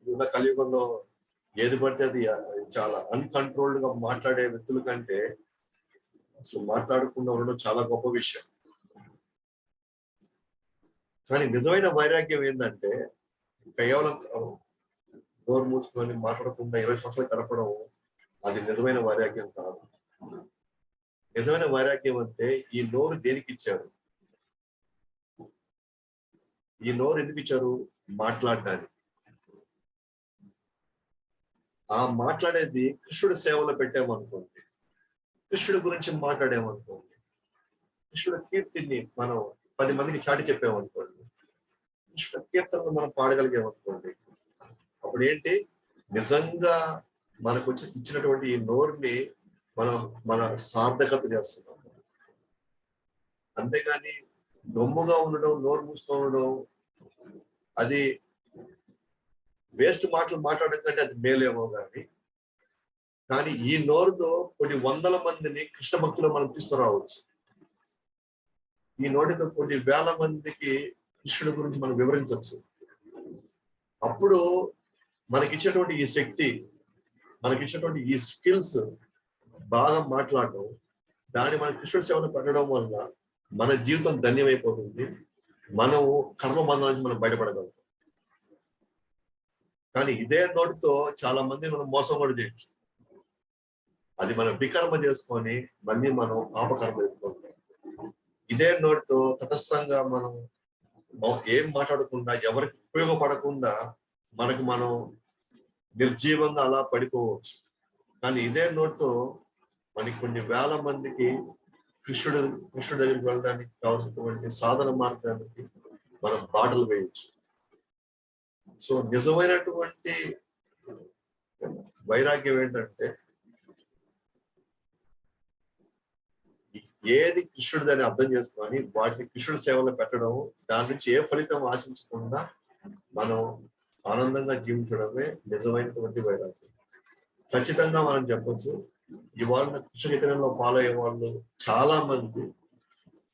ఉన్న కలియుగంలో ఏది పడితే అది చాలా అన్కంట్రోల్డ్ గా మాట్లాడే వ్యక్తుల కంటే అసలు మాట్లాడకుండా ఉండడం చాలా గొప్ప విషయం. కానీ నిజమైన వైరాగ్యం ఏంటంటే కేవలం నోరు మూసుకొని మాట్లాడకుండా 20 సంవత్సరాలు గడపడం అది నిజమైన వైరాగ్యం కాదు. నిజమైన వైరాగ్యం అంటే ఈ నోరు దేనికి ఇచ్చారు? ఈ నోరు ఎందుకు ఇచ్చారు? మాట్లాడడానికి. ఆ మాట్లాడేది కృష్ణుడి సేవలో పెట్టామనుకోండి, కృష్ణుడి గురించి మాట్లాడామనుకోండి, కృష్ణుడి కీర్తిని మనం 10 మందికి చాటి చెప్పామనుకోండి, కృష్ణుడి కీర్తనలు మనం పాడగలిగామనుకోండి, అప్పుడు ఏంటి? నిజంగా మనకు ఇచ్చినటువంటి ఈ నోరుని మనం మన సార్థకత చేస్తున్నాం. అంతేగాని గమ్ముగా ఉండడం, నోరు మూసుకొని ఉండడం అది వేస్ట్ మాటలు మాట్లాడడం కంటే అది మేలేమో కానీ ఈ నోరుతో కొన్ని వందల మందిని కృష్ణ భక్తులు మనం తీసుకురావచ్చు. ఈ నోటితో కొన్ని వేల మందికి కృష్ణుడి గురించి మనం వివరించవచ్చు. అప్పుడు మనకిచ్చినటువంటి ఈ శక్తి, మనకిచ్చినటువంటి ఈ స్కిల్స్ బాగా మాట్లాడటం, దాన్ని మన కృష్ణుడి సేవను పెట్టడం వల్ల మన జీవితం ధన్యమైపోతుంది. మనం కర్మ బంధం నుంచి మనం బయటపడగలుగుతాం. కానీ ఇదే నోటితో చాలా మంది మనం మోసం కూడా చేయొచ్చు. అది మనం వికర్మ చేసుకొని మళ్ళీ మనం పాపకర్మ చేసుకుంటాం. ఇదే నోటితో తటస్థంగా మనం ఏం మాట్లాడకుండా, ఎవరికి ఉపయోగపడకుండా మనం నిర్జీవంగా అలా పడిపోవచ్చు. కానీ ఇదే నోటితో మనకి కొన్ని వేల మందికి కృష్ణుడి దగ్గరికి వెళ్ళడానికి కావాల్సినటువంటి సాధన మార్గానికి మనం బాటలు వేయచ్చు. సో నిజమైనటువంటి వైరాగ్యం ఏంటంటే ఏది కృష్ణుడిదని అర్థం చేసుకొని వాటిని కృష్ణుడి సేవలో పెట్టడం, దాని నుంచి ఏ ఫలితం ఆశించకుండా మనం ఆనందంగా జీవించడమే నిజమైనటువంటి వైరాగ్యం. ఖచ్చితంగా మనం చెప్పచ్చు, ఇవాళ కృష్ణ చైతన్యంలో ఫాలో అయ్యే వాళ్ళు చాలా మంది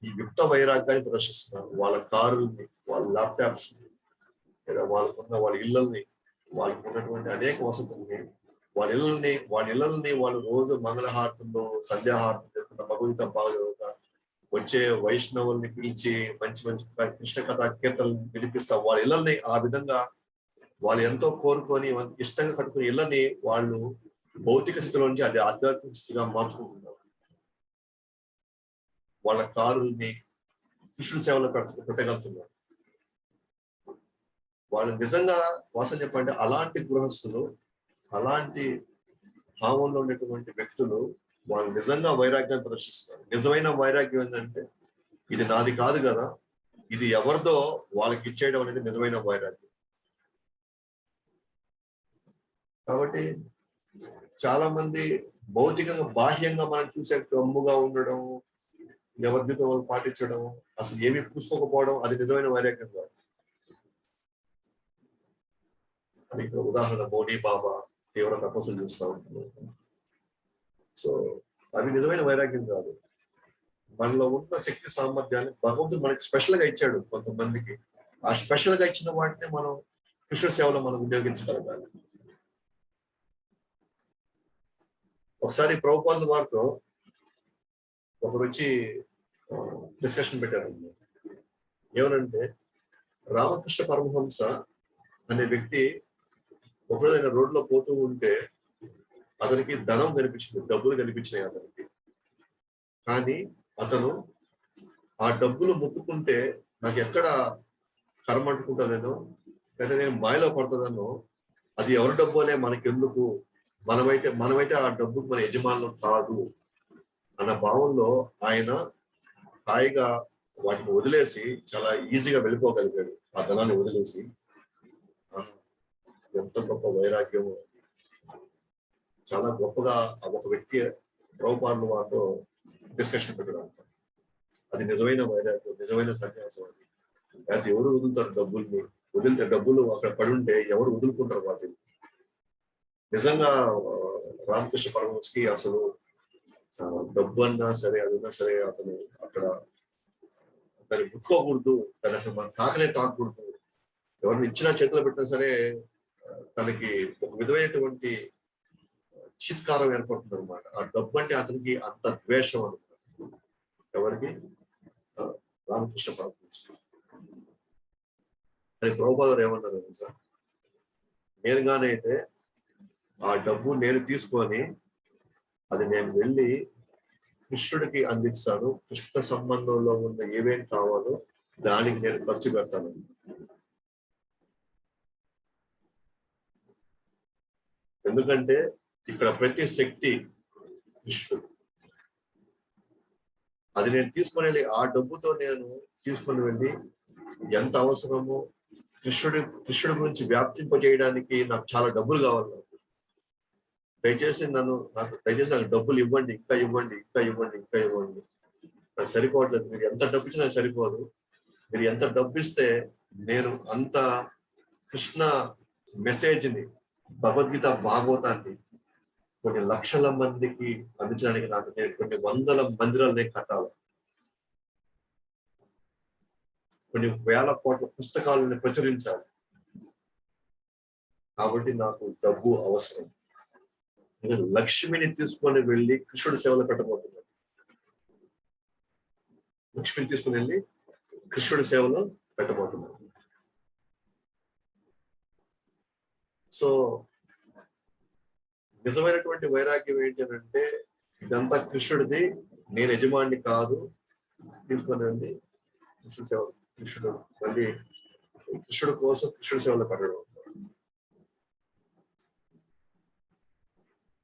ఈ యుక్త వైరాగ్యాన్ని ప్రదర్శిస్తున్నారు. వాళ్ళ కారుల్ని, వాళ్ళ ల్యాప్టాప్స్, లేదా వాళ్ళకున్న వాళ్ళ ఇళ్ళల్ని, వాళ్ళకు ఉన్నటువంటి అనేక వసతుల్ని, వాళ్ళ ఇళ్ళల్ని వాళ్ళు రోజు మంగళహారతుల్లో సంధ్యాహారతులు చేసుకుంటా, భగవద్గీత బాగా చదువుతా, వచ్చే వైష్ణవుల్ని పిలిచి మంచి మంచి కృష్ణ కథ కీర్తనలు వినిపిస్తా, వాళ్ళ ఇళ్ళల్ని ఆ విధంగా వాళ్ళు ఎంతో కోరుకొని ఇష్టంగా కట్టుకునే ఇళ్ళని వాళ్ళు భౌతిక స్థితిలో నుంచి అది ఆధ్యాత్మిక స్థితిగా మార్చుకుంటున్నారు. వాళ్ళ కారుల్ని కృష్ణుడి సేవలో పెట్టగలుగుతున్నారు. వాళ్ళు నిజంగా వాసన చెప్పండి, అలాంటి గృహస్థులు, అలాంటి భావంలో ఉండేటువంటి వ్యక్తులు వాళ్ళు నిజంగా వైరాగ్యాన్ని ప్రదర్శిస్తారు. నిజమైన వైరాగ్యం ఏంటంటే ఇది నాది కాదు కదా, ఇది ఎవరిదో వాళ్ళకి ఇచ్చేయడం అనేది నిజమైన వైరాగ్యం. కాబట్టి చాలా మంది భౌతికంగా బాహ్యంగా మనం చూసే కమ్ముగా ఉండడం, ఎవరి జీవితం వాళ్ళు పాటించడం, అసలు ఏమి పూసుకోకపోవడం అది నిజమైన వైరాగ్యం కాదు. ఇక్కడ ఉదాహరణ మోడీ బాబా తీవ్ర తపస్సులు చూస్తూ ఉంటారు. సో అవి నిజమైన వైరాగ్యం కాదు. మనలో ఉన్న శక్తి సామర్థ్యాన్ని భగవంతుడు మనకి స్పెషల్ గా ఇచ్చాడు కొంతమందికి. ఆ స్పెషల్ గా ఇచ్చిన వాటిని మనం కృష్ణ సేవలో మనం వినియోగించగలగాలి. ఒకసారి ప్రభుపాదుల వారితో ఒకరు వచ్చి డిస్కషన్ పెట్టారు. ఏమనంటే రామకృష్ణ పరమహంస అనే వ్యక్తి ఒకరోజు ఆయన రోడ్లో పోతూ ఉంటే అతనికి ధనం కనిపించింది, డబ్బులు కనిపించినాయి అతనికి. కానీ అతను ఆ డబ్బులు ముట్టుకుంటే నాకు ఎక్కడ కర్మ అంటుకుంటానేనో లేదా నేను మాయలో పడుతుందనో అది ఎవరి డబ్బు అనే మనకెందుకు, మనమైతే ఆ డబ్బుకు మన యజమానులు కాదు అన్న భావంలో ఆయన హాయిగా వాటిని వదిలేసి చాలా ఈజీగా వెళ్ళిపోగలిగాడు. ఆ ధనాన్ని వదిలేసి. ఎంత గొప్ప వైరాగ్యము. చాలా గొప్పగా ఒక వ్యక్తి ప్రభుపాదుల వారితో డిస్కషన్ పెట్టడం. అది నిజమైన వైరాగ్యం, నిజమైన సన్యాసం. అది అయితే ఎవరు వదులుతారు డబ్బుల్ని? వదిలితే డబ్బులు అక్కడ పడి ఉంటే ఎవరు వదులుకుంటారు వాటిని? నిజంగా రామకృష్ణ పరమహంసకి అసలు డబ్బు అన్నా సరే, అదన్నా సరే అతను అక్కడ దాన్ని ముట్టుకోకూడదు, దాన్ని అసలు మనం తాకూడదు. ఎవరిని ఇచ్చినా చేతిలో పెట్టినా సరే తనకి ఒక విధమైనటువంటి చీత్కారం ఏర్పడుతుంది అనమాట. ఆ డబ్బు అంటే అతనికి అంత ద్వేషం అనమాట. ఎవరికి? రామకృష్ణ పరమహంస. అని ప్రభుపాదులు ఏమన్నారు సార్, నేనుగానైతే ఆ డబ్బు నేను తీసుకొని అది నేను వెళ్ళి కృష్ణుడికి అందిస్తాను. కృష్ణ సంబంధంలో ఉన్న ఏమేం కావాలో దానికి నేను ఖర్చు పెడతాను. ఎందుకంటే ఇక్కడ ప్రతి శక్తి కృష్ణుడు. అది నేను తీసుకొని వెళ్ళి ఆ డబ్బుతో నేను తీసుకొని వెళ్ళి ఎంత అవసరమో కృష్ణుడి గురించి వ్యాప్తింపజేయడానికి నాకు చాలా డబ్బులు కావాలి. దయచేసి నాకు డబ్బులు ఇవ్వండి, ఇంకా ఇవ్వండి. నాకు సరిపోవట్లేదు. మీరు ఎంత డబ్బు ఇచ్చినా నాకు సరిపోదు. మీరు ఎంత డబ్బు ఇస్తే నేను అంత కృష్ణ మెసేజ్ని, భగవద్గీత భాగవతాన్ని కొన్ని లక్షల మందికి అందించడానికి నాకు నేను కొన్ని వందల మందిరాలు కట్టాలి. కొన్ని వేల కోట్ల పుస్తకాలను ప్రచురించాలి. కాబట్టి నాకు డబ్బు అవసరం. నేను లక్ష్మిని తీసుకొని వెళ్ళి కృష్ణుడి సేవలో పెట్టబోతున్నాను. లక్ష్మిని తీసుకుని వెళ్ళి కృష్ణుడి సేవలో పెట్టబోతున్నాను. సో నిజమైనటువంటి వైరాగ్యం ఏంటి అంటే ఇదంతా కృష్ణుడిది, నేను యజమాని కాదు. తీసుకొని వెళ్ళి కృష్ణుడు మళ్ళీ కృష్ణుడి కోసం కృష్ణుడి సేవలో పెట్టడం.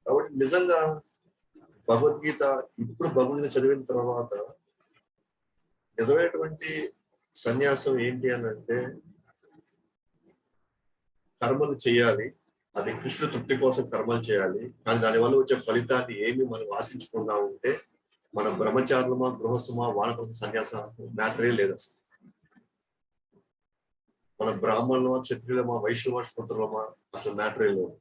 కాబట్టి నిజంగా భగవద్గీత ఇప్పుడు భగవద్గీత చదివిన తర్వాత నిజమైనటువంటి సన్యాసం ఏంటి అని అంటే కర్మలు చేయాలి. అది కృష్ణుడు తృప్తి కోసం కర్మలు చేయాలి. కానీ దానివల్ల వచ్చే ఫలితాన్ని ఏమి మనం ఆశించకుండా ఉంటే మన బ్రహ్మచారులమా, గృహస్థమా, వానప్రస్థ సన్యాస మ్యాటరే లేదు అసలు. మన బ్రాహ్మణులమా, క్షత్రియులమా, వైశ్యమా, శూద్రులమా అసలు మ్యాటరే లేదు.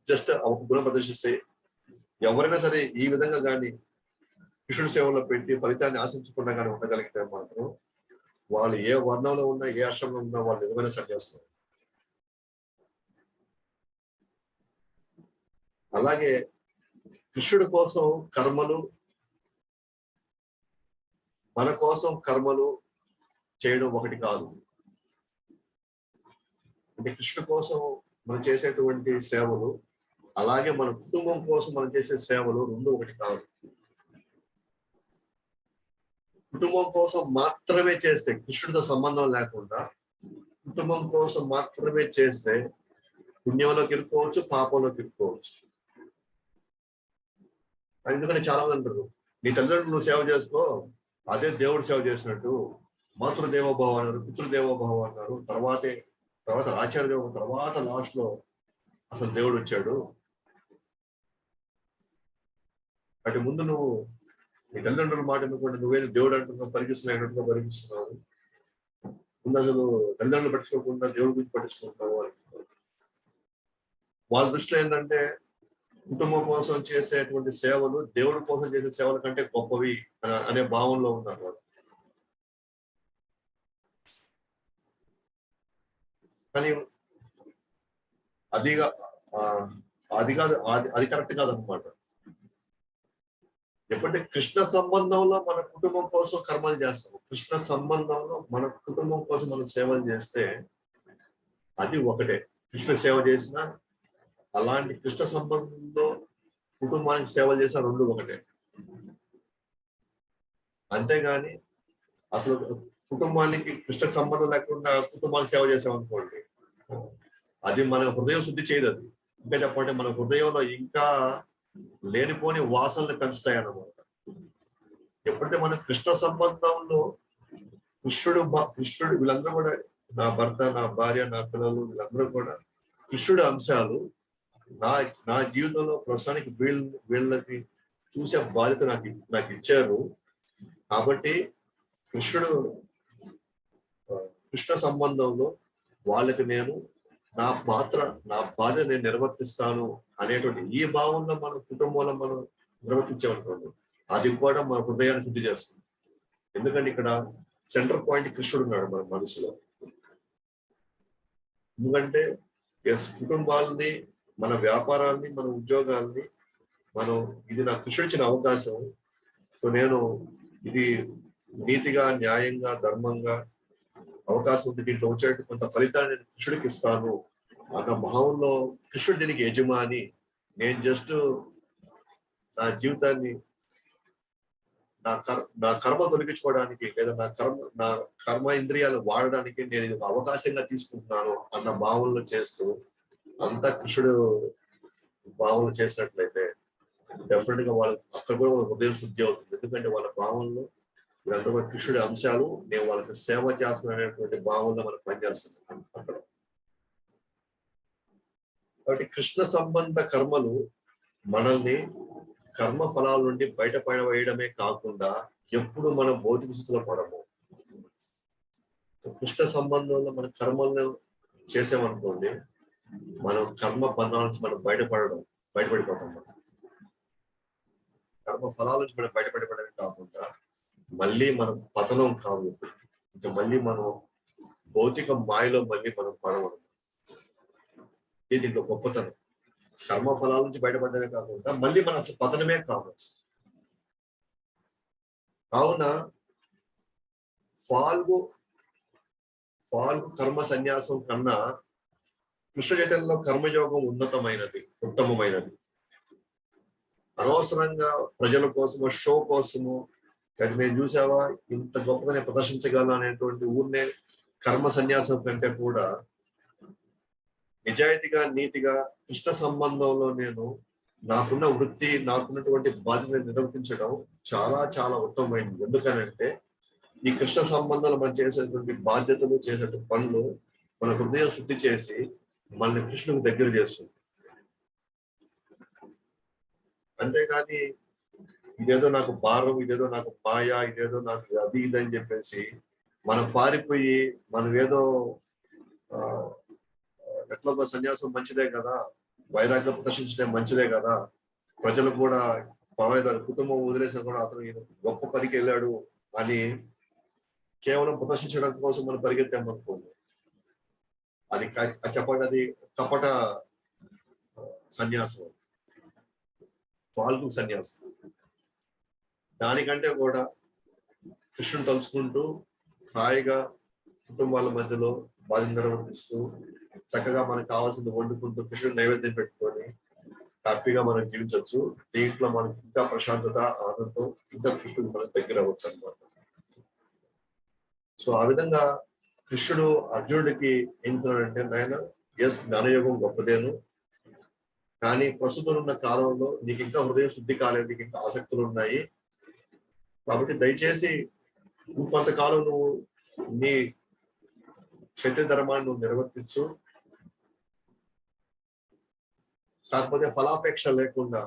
జస్ట్ ఒక గుణం ప్రదర్శిస్తే ఎవరైనా సరే ఈ విధంగా కానీ కృష్ణుడి సేవలో పెట్టి ఫలితాన్ని ఆశించకుండా కానీ ఉండగలిగితే మాత్రం వాళ్ళు ఏ వర్ణంలో ఉన్నా, ఏ ఆశ్రమంలో ఉన్నా వాళ్ళు నిజమైన సన్యాసం. అలాగే కృష్ణుడి కోసం కర్మలు, మన కోసం కర్మలు చేయడం ఒకటి కాదు. అంటే కృష్ణుడి కోసం మనం చేసేటువంటి సేవలు, అలాగే మన కుటుంబం కోసం మనం చేసే సేవలు రెండు ఒకటి కాదు. కుటుంబం కోసం మాత్రమే చేస్తే, కృష్ణుడితో సంబంధం లేకుండా కుటుంబం కోసం మాత్రమే చేస్తే పుణ్యంలోకి ఇరుక్కోవచ్చు, పాపంలోకి ఇరుక్కోవచ్చు. ఎందుకని చాలా మంది అంటారు, నీ తల్లిదండ్రులు నువ్వు సేవ చేసుకో, అదే దేవుడు సేవ చేసినట్టు. మాతృదేవోభావ అన్నారు, పితృదేవోభావ అన్నారు, తర్వాత ఆచార్య దేవ, తర్వాత లాస్ట్ లో అసలు దేవుడు వచ్చాడు. అంటే ముందు నువ్వు నీ తల్లిదండ్రుల మాట ఎందుకంటే నువ్వేదో దేవుడు అంటున్నావు, పరిగిస్తున్నావు. ముందు అసలు తల్లిదండ్రులు పట్టించుకోకుండా దేవుడి గురించి పట్టించుకుంటున్నావు అని. వాళ్ళ దృష్టిలో ఏంటంటే కుటుంబం కోసం చేసేటువంటి సేవలు దేవుడి కోసం చేసే సేవల కంటే గొప్పవి అనే భావంలో ఉన్నారు వాళ్ళు. కానీ అది కరెక్ట్ కాదనమాట. ఎప్పుడంటే కృష్ణ సంబంధంలో మన కుటుంబం కోసం కర్మలు చేస్తాము, కృష్ణ సంబంధంలో మన కుటుంబం కోసం మనం సేవలు చేస్తే అది ఒకటే. కృష్ణ సేవ చేసిన అలాంటి కృష్ణ సంబంధంలో కుటుంబానికి సేవలు చేసిన రెండు ఒకటే. అంతేగాని అసలు కుటుంబానికి కృష్ణకు సంబంధం లేకుండా కుటుంబానికి సేవ చేసామనుకోండి, అది మన హృదయం శుద్ధి చేయదు. అది ఇంకా చెప్పాలంటే మన హృదయంలో ఇంకా లేనిపోని వాసనలు పెంచుతాయి అన్నమాట. ఎప్పుడైతే మన కృష్ణ సంబంధంలో కృష్ణుడు వీళ్ళందరూ కూడా, నా భర్త, నా భార్య, నా పిల్లలు, వీళ్ళందరూ కూడా కృష్ణుడి అంశాలు నా నా జీవితంలో ప్రస్తుతానికి వీళ్ళకి చూసే బాధ్యత నాకు ఇచ్చారు. కాబట్టి కృష్ణ సంబంధంలో వాళ్ళకి నేను నా బాధ్యత నేను నిర్వర్తిస్తాను అనేటువంటి ఈ భావంలో మన కుటుంబంలో మనం నిర్వర్తించామనుకోండి, అది కూడా మన హృదయాన్ని శుద్ధి చేస్తుంది. ఎందుకంటే ఇక్కడ సెంటర్ పాయింట్ కృష్ణుడు ఉన్నాడు మన మనసులో. ఎందుకంటే కుటుంబాలని, మన వ్యాపారాన్ని, మన ఉద్యోగాల్ని ఇది నాకు కృష్ణుడు ఇచ్చిన అవకాశం. సో నేను ఇది నీతిగా, న్యాయంగా, ధర్మంగా అవకాశం ఉంది, దీంట్లో వచ్చేట్టు కొంత ఫలితాన్ని నేను కృష్ణుడికి ఇస్తాను అన్న భావంలో కృష్ణుడు దీనికి యజమాని. నేను జస్ట్ నా జీవితాన్ని నా కర్మ తొలగించుకోవడానికి, లేదా నా కర్మ ఇంద్రియాలు వాడడానికి నేను ఇది ఒక అవకాశంగా తీసుకుంటున్నాను అన్న భావనలో చేస్తూ అంతా కృష్ణుడు భావనలు చేసినట్లయితే డెఫినెట్ గా వాళ్ళకి అక్కడ కూడా వాళ్ళ హృదయం శుద్ధి అవుతుంది. ఎందుకంటే వాళ్ళ భావనలో వీళ్ళందరూ కృష్ణుడి అంశాలు, నేను వాళ్ళకి సేవ చేస్తున్నటువంటి భావనలో మనకు పనిచేస్తున్నాం అక్కడ. కాబట్టి కృష్ణ సంబంధ కర్మలు మనల్ని కర్మ ఫలాల నుండి బయటపడవేయడమే కాకుండా ఎప్పుడు మనం భౌతిక స్థితిలో పడము. కృష్ణ సంబంధంలో మన కర్మలను చేసామనుకోండి, మనం కర్మ బంధాల నుంచి మనం బయటపడిపోతాం. కర్మ ఫలాల నుంచి మనం బయటపడమే కాకుండా మళ్ళీ మనం పతనం కాదు, ఇంకా మళ్ళీ మనం భౌతిక మాయలో మళ్ళీ మనం పడవడం. ఇది ఇంకో గొప్పతనం. కర్మ ఫలాల నుంచి బయటపడమే కాకుండా మళ్ళీ మన పతనమే కావచ్చు. కావున ఫాల్గు కర్మ సన్యాసం కన్నా కృష్ణ చైతన్యంలో కర్మయోగం ఉత్తమమైనది. అనవసరంగా ప్రజల కోసము, షో కోసము, అది నేను చూసావా ఇంత గొప్పగా నేను ప్రదర్శించగలను అనేటువంటి ఊరినే కర్మ సన్యాసం కంటే కూడా నిజాయితీగా, నీతిగా కృష్ణ సంబంధంలో నేను నాకున్న వృత్తి, నాకున్నటువంటి బాధ్యతను నిర్వర్తించడం చాలా చాలా ఉత్తమమైనది. ఎందుకనంటే ఈ కృష్ణ సంబంధాలు మనం చేసేటువంటి బాధ్యతలు, చేసేటువంటి పనులు మన హృదయం శుద్ధి చేసి మనల్ని కృష్ణుడికి దగ్గర చేస్తుంది. అంతేగాని ఇదేదో నాకు భారం, ఇదేదో నాకు మాయ, ఇదేదో నాకు అది ఇది అని చెప్పేసి మనం పారిపోయి మనం ఏదో ఎట్లా సన్యాసం మంచిదే కదా, వైరాగ్యం ప్రదర్శించడం మంచిదే కదా, ప్రజలు కూడా పర్వాలేదు, కుటుంబం వదిలేసిన కూడా అతను గొప్ప పనికి వెళ్ళాడు అని కేవలం ప్రదర్శించడం కోసం మనం పరిగెత్తామనుకోండి, అది చెప్పండి, అది కపట సన్యాసం, ఫాల్గు సన్యాసం. దానికంటే కూడా కృష్ణుని తలుచుకుంటూ హాయిగా కుటుంబాల మధ్యలో బాధ్యత నిర్వర్తిస్తూ చక్కగా మనకు కావాల్సింది వండుకుంటూ కృష్ణుడు నైవేద్యం పెట్టుకొని హ్యాపీగా మనం జీవించవచ్చు. దీంట్లో మనకి ఇంకా ప్రశాంతత, ఆనందం, ఇంకా కృష్ణుడు మనకు దగ్గర అవ్వచ్చు అన్నమాట. సో ఆ విధంగా కృష్ణుడు అర్జునుడికి ఏం చెప్తున్నాడంటే, నాయన జ్ఞానయోగం గొప్పదేను, కానీ ప్రస్తుతం ఉన్న కాలంలో నీకు ఇంకా హృదయం శుద్ధి కాలేదు, నీకు ఇంకా ఆసక్తులు ఉన్నాయి. కాబట్టి దయచేసి కొంతకాలం నువ్వు నీ క్షత్రియ ధర్మాన్ని నువ్వు నిర్వర్తించు. కాకపోతే ఫలాపేక్ష లేకుండా,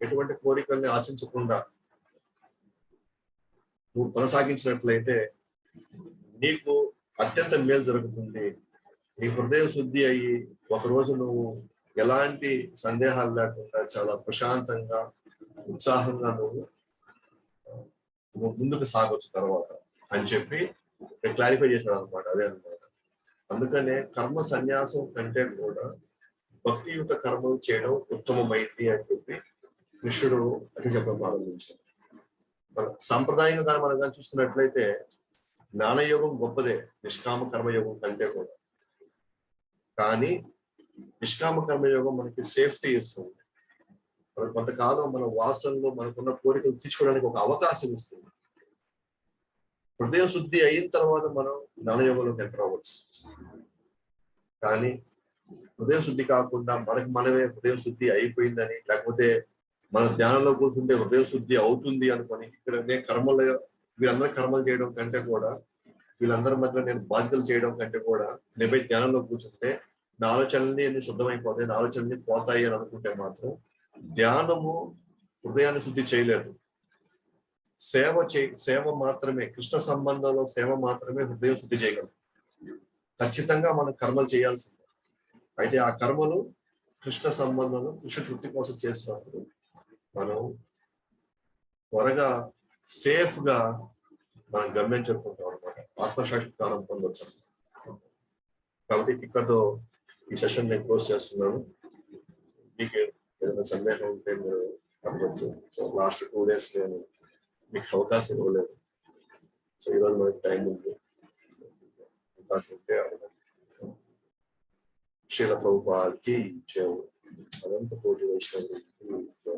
ఎటువంటి కోరికల్ని ఆశించకుండా నువ్వు కొనసాగించినట్లయితే నీకు అత్యంత మేలు జరుగుతుంది. నీ హృదయ శుద్ధి అయ్యి ఒకరోజు నువ్వు ఎలాంటి సందేహాలు లేకుండా చాలా ప్రశాంతంగా, ఉత్సాహంగా నువ్వు ముందుకు సాగొచ్చు తర్వాత అని చెప్పి క్లారిఫై చేశాడు అనమాట. అదే అనమాట. అందుకనే కర్మ సన్యాసం కంటే కూడా భక్తియుత కర్మలు చేయడం ఉత్తమమైంది అని చెప్పి కృష్ణుడు అది చెప్పడం ప్రారంభించాడు. మన సాంప్రదాయంగా మనం కానీ చూస్తున్నట్లయితే జ్ఞానయోగం గొప్పదే నిష్కామ కర్మయోగం కంటే కూడా. కానీ నిష్కామ కర్మయోగం మనకి సేఫ్టీ ఇస్తుంది. మనకు కొంతకాలం మన వాసనలు, మనకున్న కోరికలు తీర్చుకోవడానికి ఒక అవకాశం ఇస్తుంది. హృదయ శుద్ధి అయిన తర్వాత మనం జ్ఞానయోగంలోకి ఎంటర్ అవ్వచ్చు. కానీ హృదయ శుద్ధి కాకుండా మనకి మనమే హృదయ శుద్ధి అయిపోయిందని, లేకపోతే మన ధ్యానంలో కూర్చుంటే హృదయ శుద్ధి అవుతుంది అనుకొని ఇక్కడ నేను కర్మలు, వీళ్ళందరూ కర్మలు చేయడం కంటే కూడా, వీళ్ళందరి మధ్య నేను బాధ్యతలు చేయడం కంటే కూడా, నేను ధ్యానంలో కూర్చుంటే నా ఆలోచనల్ని అన్ని శుద్ధమైపోతాయి, నా ఆలోచనల్ని పోతాయి అని అనుకుంటే మాత్రం ధ్యానము హృదయాన్ని శుద్ధి చేయలేదు. సేవ మాత్రమే, కృష్ణ సంబంధంలో సేవ మాత్రమే హృదయం శుద్ధి చేయగలదు. ఖచ్చితంగా మనం కర్మలు చేయాల్సిందే. అయితే ఆ కర్మలు కృష్ణ సంబంధంలో కృష్ణ తృప్తి కోసం చేసినప్పుడు మనం త్వరగా సేఫ్ గా మనం గమ్యం చెప్పుకుంటాం అనమాట. ఆత్మసాక్షి జ్ఞానం పొందొచ్చు. కాబట్టి ఇక్కడతో ఈ సెషన్ నేను క్లోజ్ చేస్తున్నాను. మీకు ఏదైనా సందేహం ఉంటే మీరు అడగచ్చు. సో లాస్ట్ 2 days నేను మీకు అవకాశం ఇవ్వలేదు. సో ఈరోజు మనకి టైం ఉంది, అవకాశం ఉంటే అడగండి. శ్రీల ప్రభుపాద్కి జై, అనంత కోటి వైష్ణవుడికి జై.